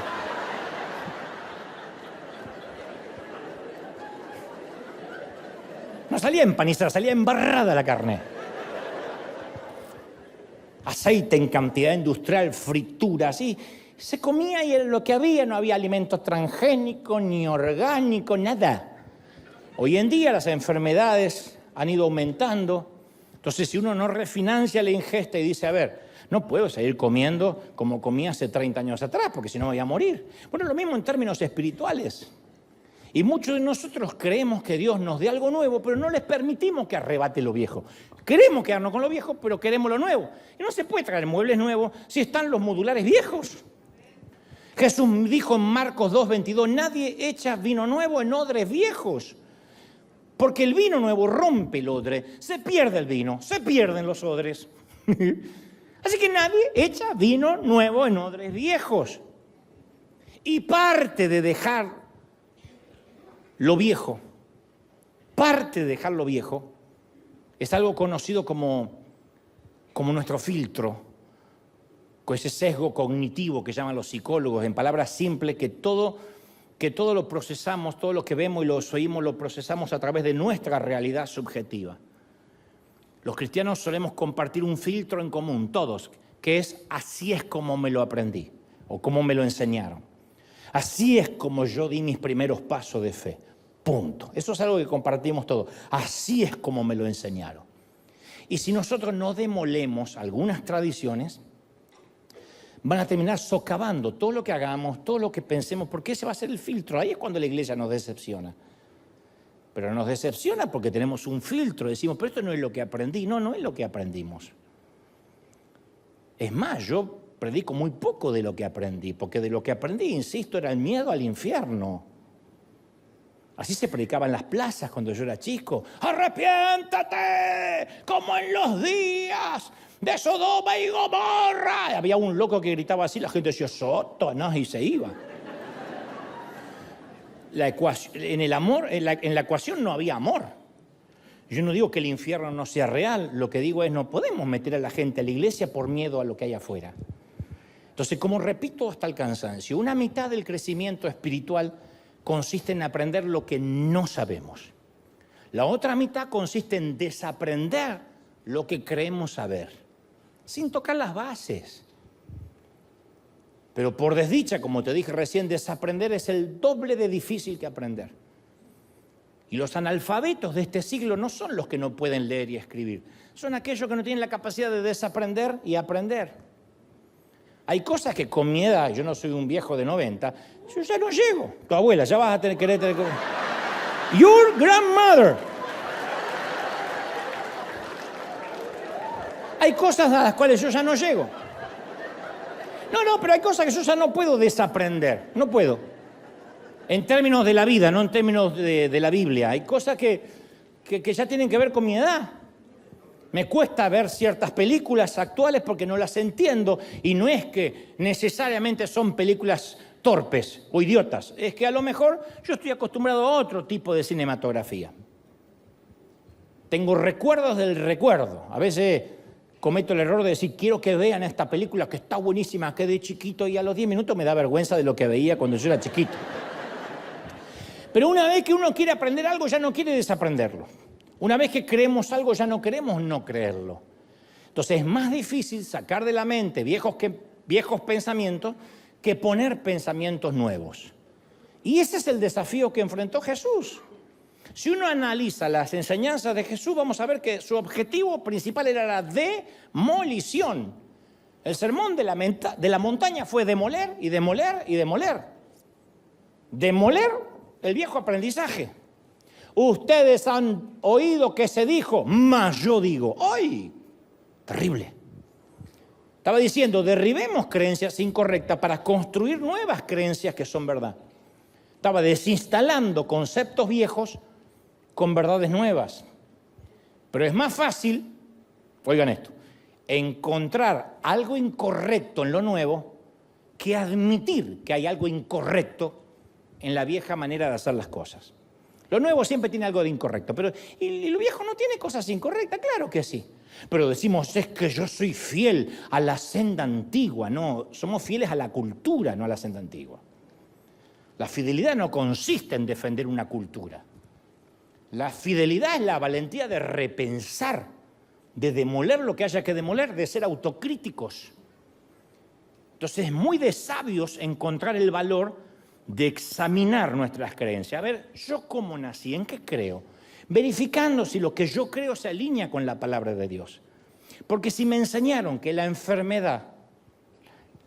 No salía empanizada, salía embarrada la carne. Aceite en cantidad industrial, fritura, así. Se comía y lo que había, no había alimento transgénico, ni orgánico, nada. Hoy en día las enfermedades han ido aumentando. Entonces, si uno no refinancia la ingesta y dice, a ver, no puedo seguir comiendo como comía hace 30 años atrás, porque si no me voy a morir. Bueno, lo mismo en términos espirituales. Y muchos de nosotros creemos que Dios nos dé algo nuevo, pero no les permitimos que arrebate lo viejo. Queremos quedarnos con lo viejo, pero queremos lo nuevo. Y no se puede traer muebles nuevos si están los modulares viejos. Jesús dijo en Marcos 2:22, nadie echa vino nuevo en odres viejos, porque el vino nuevo rompe el odre, se pierde el vino, se pierden los odres. Así que nadie echa vino nuevo en odres viejos. Y parte de dejar lo viejo, es algo conocido como nuestro filtro, con ese sesgo cognitivo que llaman los psicólogos, en palabras simples, que todo lo procesamos, todo lo que vemos y lo oímos lo procesamos a través de nuestra realidad subjetiva. Los cristianos solemos compartir un filtro en común, todos, que es así es como me lo aprendí o como me lo enseñaron. Así es como yo di mis primeros pasos de fe. Punto. Eso es algo que compartimos todos. Así es como me lo enseñaron. Y si nosotros no demolemos algunas tradiciones, van a terminar socavando todo lo que hagamos, todo lo que pensemos, porque ese va a ser el filtro. Ahí es cuando la iglesia nos decepciona. Pero nos decepciona porque tenemos un filtro. Decimos, pero esto no es lo que aprendí. No, no es lo que aprendimos. Es más, yo predico muy poco de lo que aprendí, porque de lo que aprendí, insisto, era el miedo al infierno. Así se predicaba en las plazas cuando yo era chico. ¡Arrepiéntate! Como en los días de Sodoma y Gomorra. Y había un loco que gritaba así, la gente decía, Satanás, y se iba. En la ecuación no había amor. Yo no digo que el infierno no sea real, lo que digo es no podemos meter a la gente a la iglesia por miedo a lo que hay afuera. Entonces, como repito hasta el cansancio, una mitad del crecimiento espiritual consiste en aprender lo que no sabemos. La otra mitad consiste en desaprender lo que creemos saber, sin tocar las bases. Pero por desdicha, como te dije recién, desaprender es el doble de difícil que aprender. Y los analfabetos de este siglo no son los que no pueden leer y escribir, son aquellos que no tienen la capacidad de desaprender y aprender. Hay cosas que con mi edad, yo no soy un viejo de 90, yo ya no llego. Tu abuela, ya vas a querer tener... Your grandmother. Hay cosas a las cuales yo ya no llego. No, pero hay cosas que yo ya no puedo desaprender, no puedo. En términos de la vida, no en términos de la Biblia. Hay cosas que ya tienen que ver con mi edad. Me cuesta ver ciertas películas actuales porque no las entiendo y no es que necesariamente son películas torpes o idiotas. Es que a lo mejor yo estoy acostumbrado a otro tipo de cinematografía. Tengo recuerdos del recuerdo. A veces cometo el error de decir, quiero que vean esta película que está buenísima, que de chiquito, y a los 10 minutos me da vergüenza de lo que veía cuando yo era chiquito. Pero una vez que uno quiere aprender algo, ya no quiere desaprenderlo. Una vez que creemos algo, ya no queremos no creerlo. Entonces es más difícil sacar de la mente viejos pensamientos que poner pensamientos nuevos. Y ese es el desafío que enfrentó Jesús. Si uno analiza las enseñanzas de Jesús, vamos a ver que su objetivo principal era la demolición. El sermón de la montaña fue demoler y demoler y demoler. Demoler el viejo aprendizaje. Ustedes han oído que se dijo, mas yo digo. ¡Ay! Terrible. Estaba diciendo, derribemos creencias incorrectas para construir nuevas creencias que son verdad. Estaba desinstalando conceptos viejos con verdades nuevas. Pero es más fácil, oigan esto, encontrar algo incorrecto en lo nuevo que admitir que hay algo incorrecto en la vieja manera de hacer las cosas. Lo nuevo siempre tiene algo de incorrecto, pero ¿y lo viejo no tiene cosas incorrectas? Claro que sí. Pero decimos, es que yo soy fiel a la senda antigua. No, somos fieles a la cultura, no a la senda antigua. La fidelidad no consiste en defender una cultura. La fidelidad es la valentía de repensar, de demoler lo que haya que demoler, de ser autocríticos. Entonces es muy de sabios encontrar el valor de examinar nuestras creencias. A ver, ¿yo cómo nací? ¿En qué creo? Verificando si lo que yo creo se alinea con la palabra de Dios. Porque si me enseñaron que la enfermedad,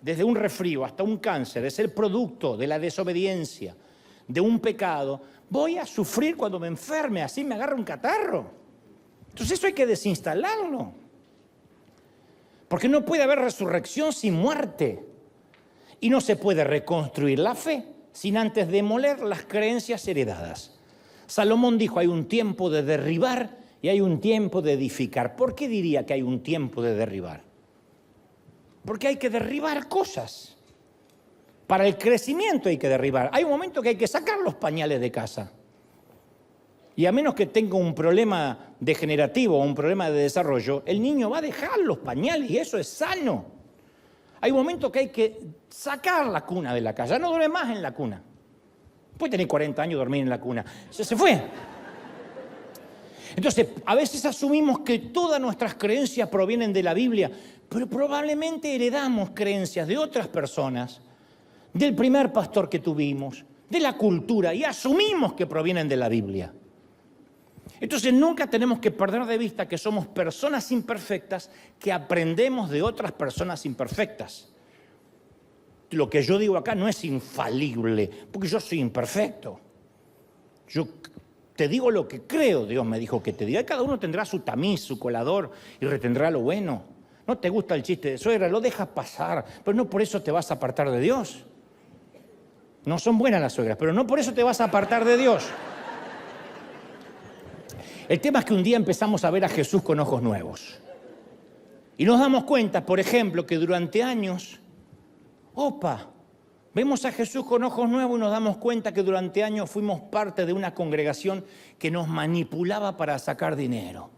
desde un resfrío hasta un cáncer, es el producto de la desobediencia, de un pecado, voy a sufrir cuando me enferme, así me agarra un catarro. Entonces eso hay que desinstalarlo. Porque no puede haber resurrección sin muerte. Y no se puede reconstruir la fe sin antes demoler las creencias heredadas. Salomón dijo, hay un tiempo de derribar y hay un tiempo de edificar. ¿Por qué diría que hay un tiempo de derribar? Porque hay que derribar cosas. Para el crecimiento hay que derribar. Hay un momento que hay que sacar los pañales de casa. Y a menos que tenga un problema degenerativo o un problema de desarrollo, el niño va a dejar los pañales y eso es sano. Hay un momento que hay que sacar la cuna de la casa. Ya no duerme más en la cuna. Puede tener 40 años y dormir en la cuna. Se fue. Entonces, a veces asumimos que todas nuestras creencias provienen de la Biblia, pero probablemente heredamos creencias de otras personas, del primer pastor que tuvimos, de la cultura, y asumimos que provienen de la Biblia. Entonces, nunca tenemos que perder de vista que somos personas imperfectas que aprendemos de otras personas imperfectas. Lo que yo digo acá no es infalible, porque yo soy imperfecto. Yo te digo lo que creo, Dios me dijo que te diga. Cada uno tendrá su tamiz, su colador y retendrá lo bueno. No te gusta el chiste de suegra, lo dejas pasar, pero no por eso te vas a apartar de Dios. No son buenas las suegras, pero no por eso te vas a apartar de Dios. El tema es que un día empezamos a ver a Jesús con ojos nuevos. Y nos damos cuenta, por ejemplo, que durante años, vemos a Jesús con ojos nuevos y nos damos cuenta que durante años fuimos parte de una congregación que nos manipulaba para sacar dinero.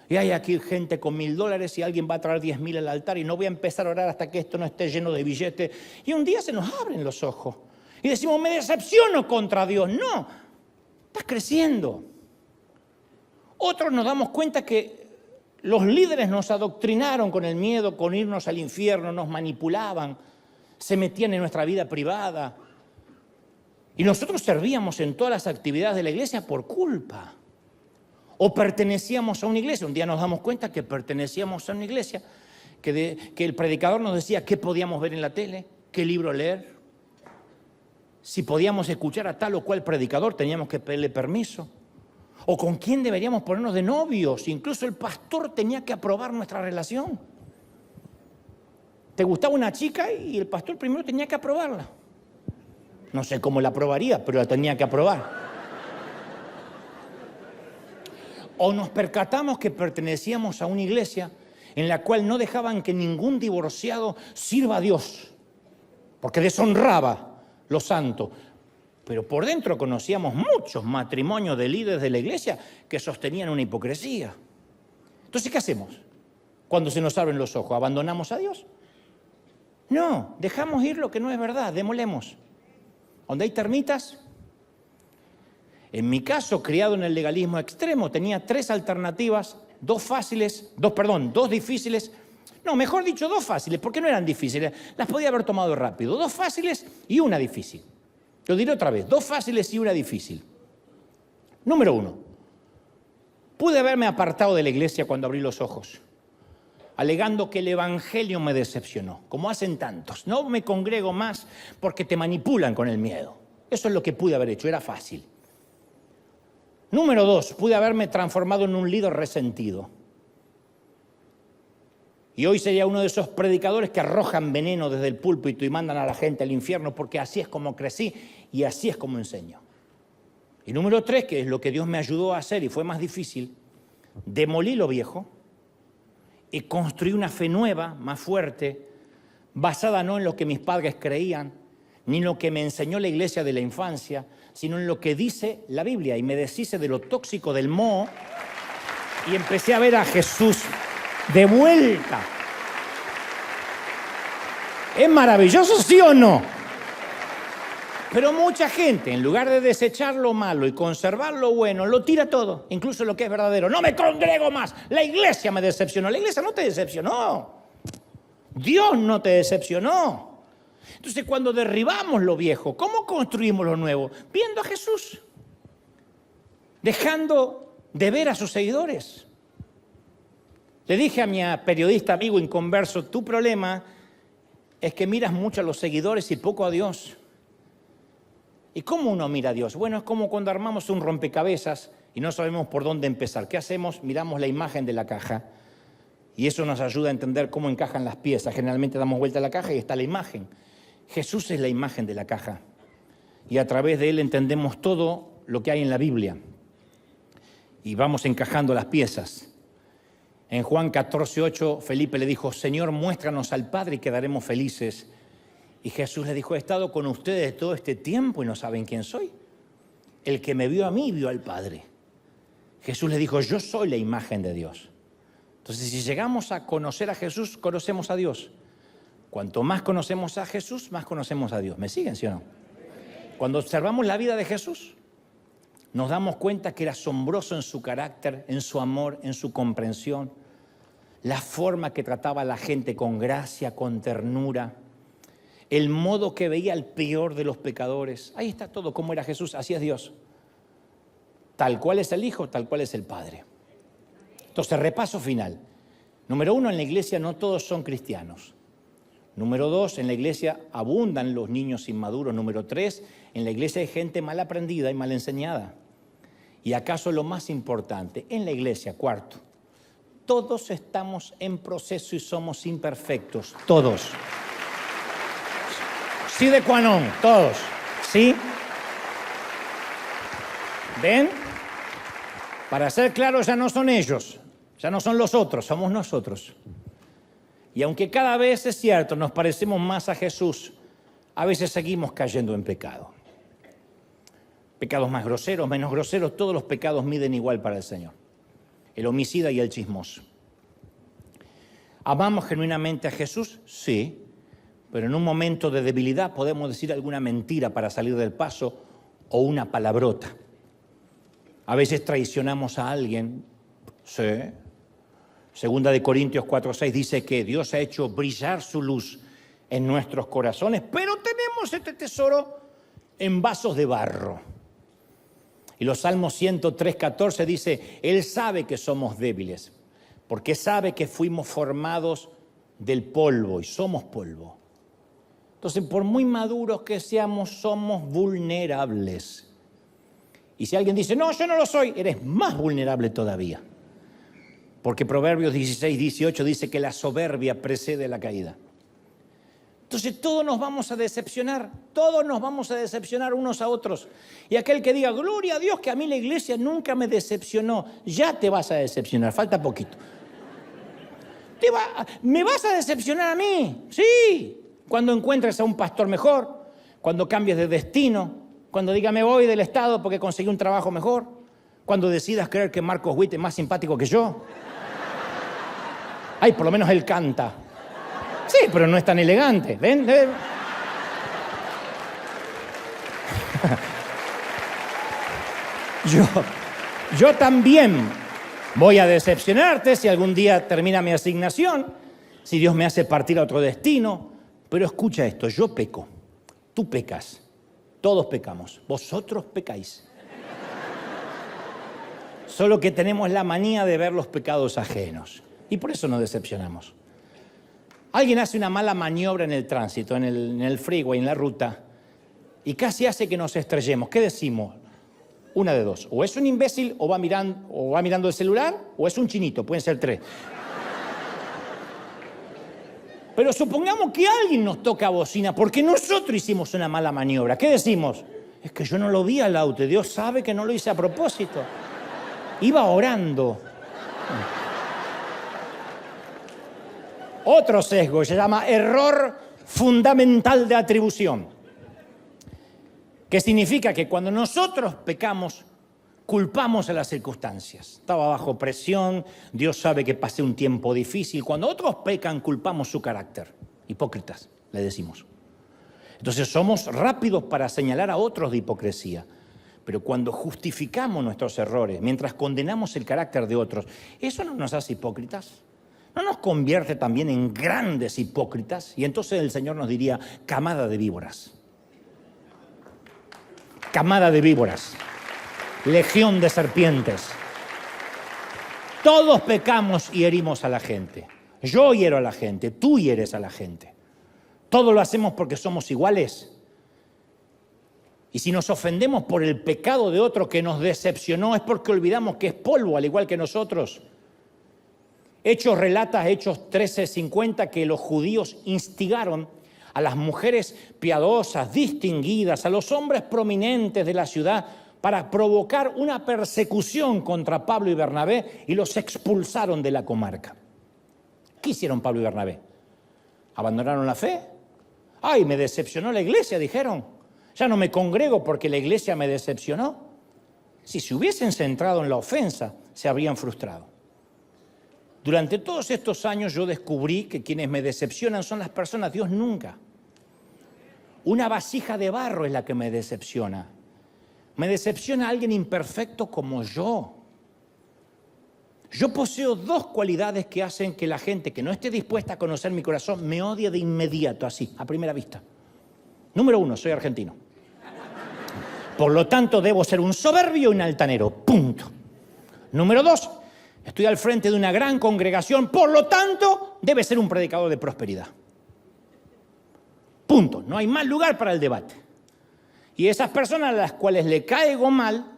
Y hay aquí gente con $1,000 y alguien va a traer 10,000 al altar y no voy a empezar a orar hasta que esto no esté lleno de billetes. Y un día se nos abren los ojos y decimos, me decepciono contra Dios. No, estás creciendo. Otros nos damos cuenta que los líderes nos adoctrinaron con el miedo, con irnos al infierno, nos manipulaban, se metían en nuestra vida privada. Y nosotros servíamos en todas las actividades de la iglesia por culpa. O pertenecíamos a una iglesia. Un día nos damos cuenta que pertenecíamos a una iglesia, que el predicador nos decía qué podíamos ver en la tele, qué libro leer. Si podíamos escuchar a tal o cual predicador, teníamos que pedirle permiso. O con quién deberíamos ponernos de novios. Incluso el pastor tenía que aprobar nuestra relación. Te gustaba una chica y el pastor primero tenía que aprobarla. No sé cómo la aprobaría, pero la tenía que aprobar. O nos percatamos que pertenecíamos a una iglesia en la cual no dejaban que ningún divorciado sirva a Dios, porque deshonraba lo santo. Pero por dentro conocíamos muchos matrimonios de líderes de la iglesia que sostenían una hipocresía. Entonces, ¿qué hacemos cuando se nos abren los ojos? ¿Abandonamos a Dios? No, dejamos ir lo que no es verdad, demolemos. Donde hay termitas. En mi caso, criado en el legalismo extremo, tenía 3 alternativas, 2 difíciles. No, mejor dicho, 2 fáciles, porque no eran difíciles. Las podía haber tomado rápido. 2 fáciles y una difícil. Lo diré otra vez, 2 fáciles y una difícil. Número 1. Pude haberme apartado de la iglesia cuando abrí los ojos, alegando que el evangelio me decepcionó, como hacen tantos. No me congrego más porque te manipulan con el miedo. Eso es lo que pude haber hecho, era fácil. Número 2, pude haberme transformado en un líder resentido. Y hoy sería uno de esos predicadores que arrojan veneno desde el púlpito y mandan a la gente al infierno porque así es como crecí. y así es como enseño. Y número 3, que es lo que Dios me ayudó a hacer y fue más difícil, demolí lo viejo y construí una fe nueva, más fuerte, basada no en lo que mis padres creían, ni en lo que me enseñó la iglesia de la infancia, sino en lo que dice la Biblia. Y me deshice de lo tóxico del moho y empecé a ver a Jesús de vuelta. ¿Es maravilloso, sí o no? Pero mucha gente, en lugar de desechar lo malo y conservar lo bueno, lo tira todo, incluso lo que es verdadero. No me congrego más, la iglesia me decepcionó. La iglesia no te decepcionó. Dios no te decepcionó. Entonces, cuando derribamos lo viejo, ¿cómo construimos lo nuevo? Viendo a Jesús, dejando de ver a sus seguidores. Le dije a mi periodista amigo inconverso, tu problema es que miras mucho a los seguidores y poco a Dios. ¿Y cómo uno mira a Dios? Bueno, es como cuando armamos un rompecabezas y no sabemos por dónde empezar. ¿Qué hacemos? Miramos la imagen de la caja y eso nos ayuda a entender cómo encajan las piezas. Generalmente damos vuelta a la caja y está la imagen. Jesús es la imagen de la caja y a través de Él entendemos todo lo que hay en la Biblia y vamos encajando las piezas. En Juan 14:8, Felipe le dijo, Señor, muéstranos al Padre y quedaremos felices. Y Jesús le dijo, he estado con ustedes todo este tiempo y no saben quién soy. El que me vio a mí, vio al Padre. Jesús le dijo, yo soy la imagen de Dios. Entonces, si llegamos a conocer a Jesús, conocemos a Dios. Cuanto más conocemos a Jesús, más conocemos a Dios. ¿Me siguen, sí o no? Cuando observamos la vida de Jesús, nos damos cuenta que era asombroso en su carácter, en su amor, en su comprensión, la forma que trataba a la gente con gracia, con ternura, el modo que veía al peor de los pecadores. Ahí está todo, cómo era Jesús, así es Dios. Tal cual es el Hijo, tal cual es el Padre. Entonces, repaso final. Número 1, en la iglesia no todos son cristianos. Número 2, en la iglesia abundan los niños inmaduros. Número 3, en la iglesia hay gente mal aprendida y mal enseñada. Y acaso lo más importante, en la iglesia, cuarto, todos estamos en proceso y somos imperfectos, todos. Sí de qua non, todos, ¿sí? ¿Ven? Para ser claros, ya no son ellos, ya no son los otros, somos nosotros. Y aunque cada vez es cierto, nos parecemos más a Jesús, a veces seguimos cayendo en pecado. Pecados más groseros, menos groseros, todos los pecados miden igual para el Señor. El homicida y el chismoso. ¿Amamos genuinamente a Jesús? Sí. Pero en un momento de debilidad podemos decir alguna mentira para salir del paso o una palabrota. A veces traicionamos a alguien. Sí. Segunda de Corintios 4:6 dice que Dios ha hecho brillar su luz en nuestros corazones, pero tenemos este tesoro en vasos de barro. Y los Salmos 103:14 dice, Él sabe que somos débiles, porque sabe que fuimos formados del polvo y somos polvo. Entonces, por muy maduros que seamos, somos vulnerables. Y si alguien dice, no, yo no lo soy, eres más vulnerable todavía. Porque Proverbios 16:18 dice que la soberbia precede la caída. Entonces todos nos vamos a decepcionar unos a otros. Y aquel que diga, gloria a Dios que a mí la iglesia nunca me decepcionó, ya te vas a decepcionar, falta poquito. ¿Me vas a decepcionar a mí? Sí. Cuando encuentres a un pastor mejor, cuando cambies de destino, cuando diga me voy del Estado porque conseguí un trabajo mejor, cuando decidas creer que Marcos Witt es más simpático que yo. Ay, por lo menos él canta. Sí, pero no es tan elegante. ¿Ven? Yo también voy a decepcionarte si algún día termina mi asignación, si Dios me hace partir a otro destino. Pero escucha esto, yo peco, tú pecas, todos pecamos, vosotros pecáis. Solo que tenemos la manía de ver los pecados ajenos y por eso nos decepcionamos. Alguien hace una mala maniobra en el tránsito, en el freeway, en la ruta, y casi hace que nos estrellemos. ¿Qué decimos? Una de dos, o es un imbécil o va mirando el celular, o es un chinito, pueden ser tres. Pero supongamos que alguien nos toca bocina porque nosotros hicimos una mala maniobra. ¿Qué decimos? Es que yo no lo vi al auto, y Dios sabe que no lo hice a propósito. Iba orando. Otro sesgo se llama error fundamental de atribución, que significa que cuando nosotros pecamos, culpamos a las circunstancias. Estaba bajo presión, Dios sabe que pasé un tiempo difícil. Cuando otros pecan, culpamos su carácter. Hipócritas, le decimos. Entonces somos rápidos para señalar a otros de hipocresía. Pero cuando justificamos nuestros errores, mientras condenamos el carácter de otros, ¿eso no nos hace hipócritas? ¿No nos convierte también en grandes hipócritas? Y entonces el Señor nos diría, camada de víboras. Camada de víboras. Legión de serpientes. Todos pecamos y herimos a la gente. Yo hiero a la gente, tú hieres a la gente. Todo lo hacemos porque somos iguales. Y si nos ofendemos por el pecado de otro que nos decepcionó, es porque olvidamos que es polvo, al igual que nosotros. Hechos 13:50, que los judíos instigaron a las mujeres piadosas, distinguidas, a los hombres prominentes de la ciudad para provocar una persecución contra Pablo y Bernabé, y los expulsaron de la comarca. ¿Qué hicieron Pablo y Bernabé? ¿Abandonaron la fe? ¡Ay, me decepcionó la iglesia!, dijeron. Ya no me congrego porque la iglesia me decepcionó. Si se hubiesen centrado en la ofensa, se habrían frustrado. Durante todos estos años yo descubrí que quienes me decepcionan son las personas, Dios nunca. Una vasija de barro es la que me decepciona. Me decepciona alguien imperfecto como yo. Yo poseo dos cualidades que hacen que la gente que no esté dispuesta a conocer mi corazón me odie de inmediato, así, a primera vista. Número 1, soy argentino. Por lo tanto, debo ser un soberbio y un altanero, punto. Número 2, estoy al frente de una gran congregación, por lo tanto, debe ser un predicador de prosperidad. Punto. No hay más lugar para el debate. Y esas personas a las cuales le caigo mal,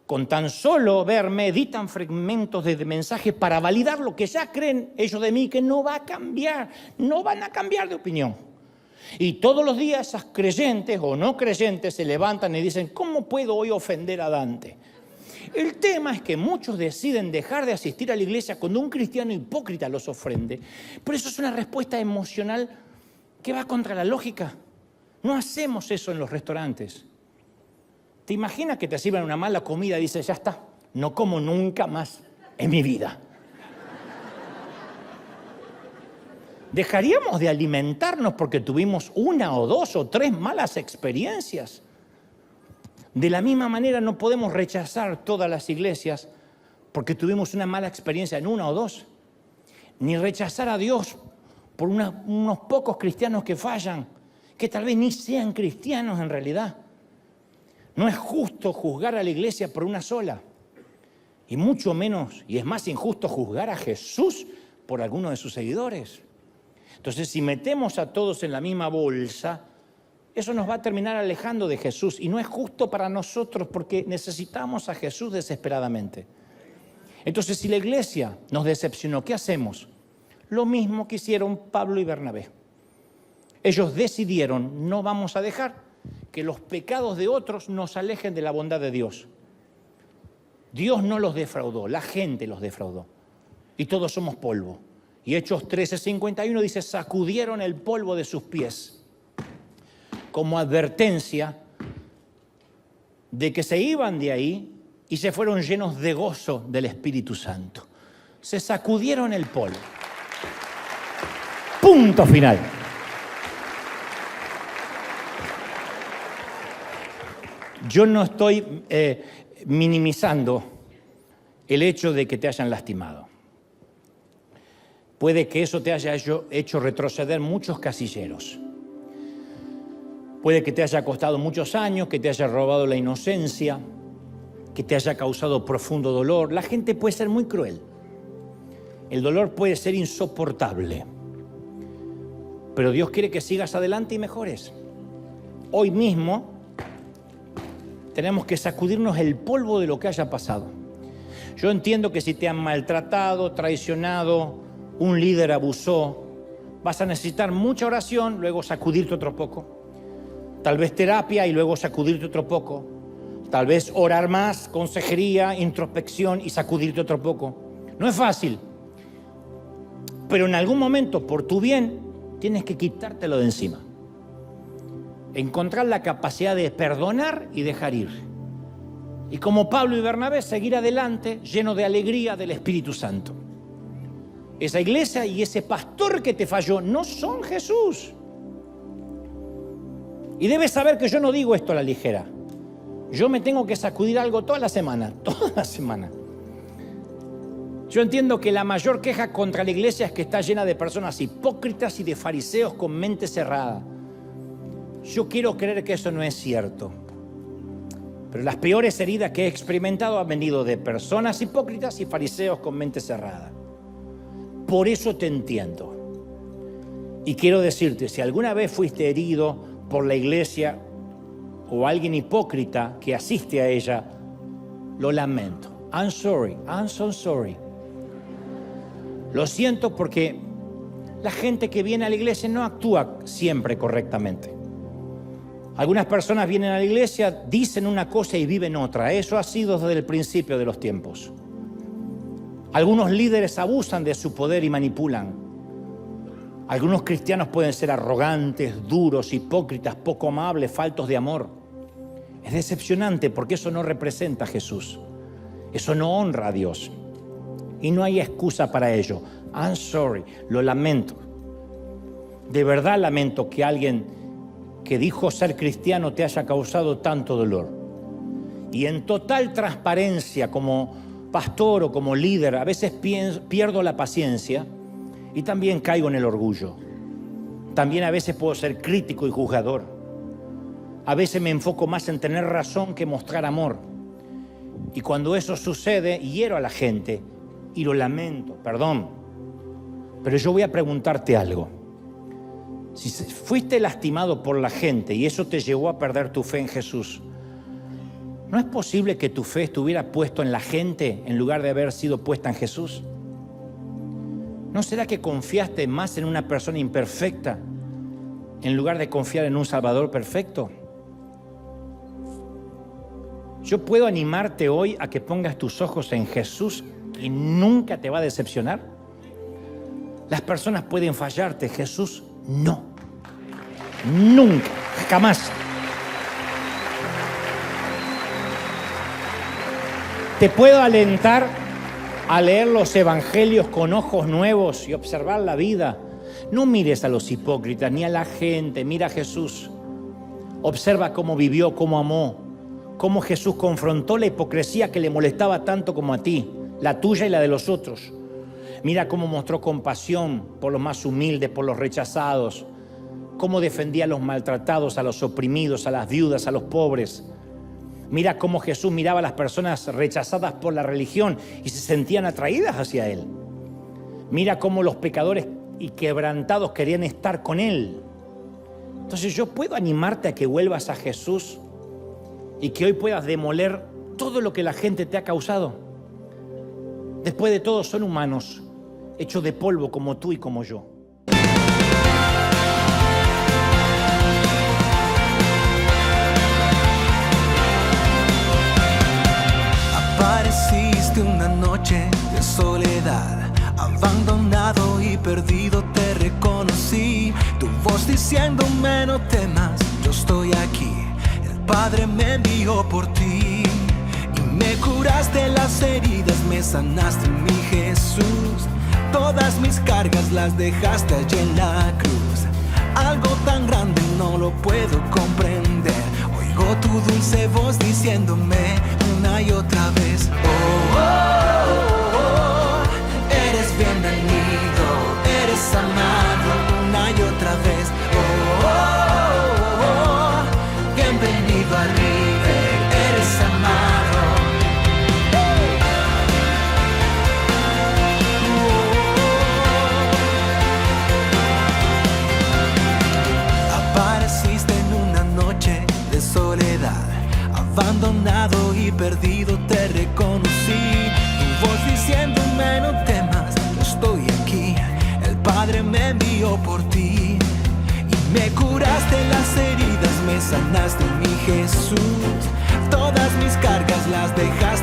con tan solo verme, editan fragmentos de mensajes para validar lo que ya creen ellos de mí, que no va a cambiar, no van a cambiar de opinión. Y todos los días esas creyentes o no creyentes se levantan y dicen, ¿cómo puedo hoy ofender a Dante? El tema es que muchos deciden dejar de asistir a la iglesia cuando un cristiano hipócrita los ofende. Pero eso es una respuesta emocional que va contra la lógica. No hacemos eso en los restaurantes. ¿Te imaginas que te sirvan una mala comida y dices, ya está, no como nunca más en mi vida? ¿Dejaríamos de alimentarnos porque tuvimos una o dos o tres malas experiencias? De la misma manera no podemos rechazar todas las iglesias porque tuvimos una mala experiencia en una o dos. Ni rechazar a Dios por unos pocos cristianos que fallan, que tal vez ni sean cristianos en realidad. No es justo juzgar a la iglesia por una sola. Y mucho menos, y es más injusto juzgar a Jesús por alguno de sus seguidores. Entonces, si metemos a todos en la misma bolsa, eso nos va a terminar alejando de Jesús. Y no es justo para nosotros porque necesitamos a Jesús desesperadamente. Entonces, si la iglesia nos decepcionó, ¿qué hacemos? Lo mismo que hicieron Pablo y Bernabé. Ellos decidieron, no vamos a dejar que los pecados de otros nos alejen de la bondad de Dios. Dios no los defraudó, la gente los defraudó. Y todos somos polvo. Y Hechos 13:51 dice, sacudieron el polvo de sus pies como advertencia de que se iban de ahí y se fueron llenos de gozo del Espíritu Santo. Se sacudieron el polvo. Punto final. Yo no estoy minimizando el hecho de que te hayan lastimado. Puede que eso te haya hecho retroceder muchos casilleros. Puede que te haya costado muchos años, que te haya robado la inocencia, que te haya causado profundo dolor. La gente puede ser muy cruel. El dolor puede ser insoportable. Pero Dios quiere que sigas adelante y mejores. Hoy mismo tenemos que sacudirnos el polvo de lo que haya pasado. Yo entiendo que si te han maltratado, traicionado, un líder abusó, vas a necesitar mucha oración, luego sacudirte otro poco. Tal vez terapia y luego sacudirte otro poco. Tal vez orar más, consejería, introspección y sacudirte otro poco. No es fácil. Pero en algún momento, por tu bien, tienes que quitártelo de encima. Encontrar la capacidad de perdonar y dejar ir. Y como Pablo y Bernabé, seguir adelante lleno de alegría del Espíritu Santo. Esa iglesia y ese pastor que te falló no son Jesús. Y debes saber que yo no digo esto a la ligera. Yo me tengo que sacudir algo toda la semana. Yo entiendo que la mayor queja contra la iglesia es que está llena de personas hipócritas y de fariseos con mente cerrada. Yo quiero creer que eso no es cierto. Pero las peores heridas que he experimentado han venido de personas hipócritas y fariseos con mente cerrada. Por eso te entiendo. Y quiero decirte, si alguna vez fuiste herido por la iglesia o alguien hipócrita que asiste a ella, lo lamento. I'm so sorry. Lo siento porque la gente que viene a la iglesia no actúa siempre correctamente. Algunas personas vienen a la iglesia, dicen una cosa y viven otra. Eso ha sido desde el principio de los tiempos. Algunos líderes abusan de su poder y manipulan. Algunos cristianos pueden ser arrogantes, duros, hipócritas, poco amables, faltos de amor. Es decepcionante porque eso no representa a Jesús. Eso no honra a Dios. Y no hay excusa para ello. I'm sorry, lo lamento. De verdad lamento que alguien que dijo ser cristiano te haya causado tanto dolor. Y en total transparencia, como pastor o como líder, a veces pierdo la paciencia y también caigo en el orgullo. También a veces puedo ser crítico y juzgador. A veces me enfoco más en tener razón que mostrar amor. Y cuando eso sucede, hiero a la gente y lo lamento, perdón. Pero yo voy a preguntarte algo. Si fuiste lastimado por la gente y eso te llevó a perder tu fe en Jesús, ¿no es posible que tu fe estuviera puesto en la gente en lugar de haber sido puesta en Jesús? ¿No será que confiaste más en una persona imperfecta en lugar de confiar en un Salvador perfecto? Yo puedo animarte hoy a que pongas tus ojos en Jesús y nunca te va a decepcionar. Las personas pueden fallarte, Jesús no. Nunca, jamás. Te puedo alentar a leer los evangelios con ojos nuevos y observar la vida. No mires a los hipócritas ni a la gente, mira a Jesús. Observa cómo vivió, cómo amó, cómo Jesús confrontó la hipocresía que le molestaba tanto como a ti, la tuya y la de los otros. Mira cómo mostró compasión por los más humildes, por los rechazados, cómo defendía a los maltratados, a los oprimidos, a las viudas, a los pobres. Mira cómo Jesús miraba a las personas rechazadas por la religión y se sentían atraídas hacia Él. Mira cómo los pecadores y quebrantados querían estar con Él. Entonces yo puedo animarte a que vuelvas a Jesús y que hoy puedas demoler todo lo que la gente te ha causado. Después de todo son humanos, hechos de polvo como tú y como yo. Apareciste una noche de soledad, abandonado y perdido te reconocí. Tu voz diciéndome no temas, yo estoy aquí. El Padre me envió por ti. Me curaste las heridas, me sanaste, mi Jesús. Todas mis cargas las dejaste allí en la cruz. Algo tan grande no lo puedo comprender. Oigo tu dulce voz diciéndome una y otra vez: oh, oh, oh, oh. Eres bienvenido, eres amado una y otra vez. Oh, oh, oh, oh. Bienvenido al River, eres amado. Soledad, abandonado y perdido te reconocí. Tu voz diciéndome no temas, yo estoy aquí. El Padre me envió por ti y me curaste las heridas. me sanaste, mi Jesús. Todas mis cargas las dejaste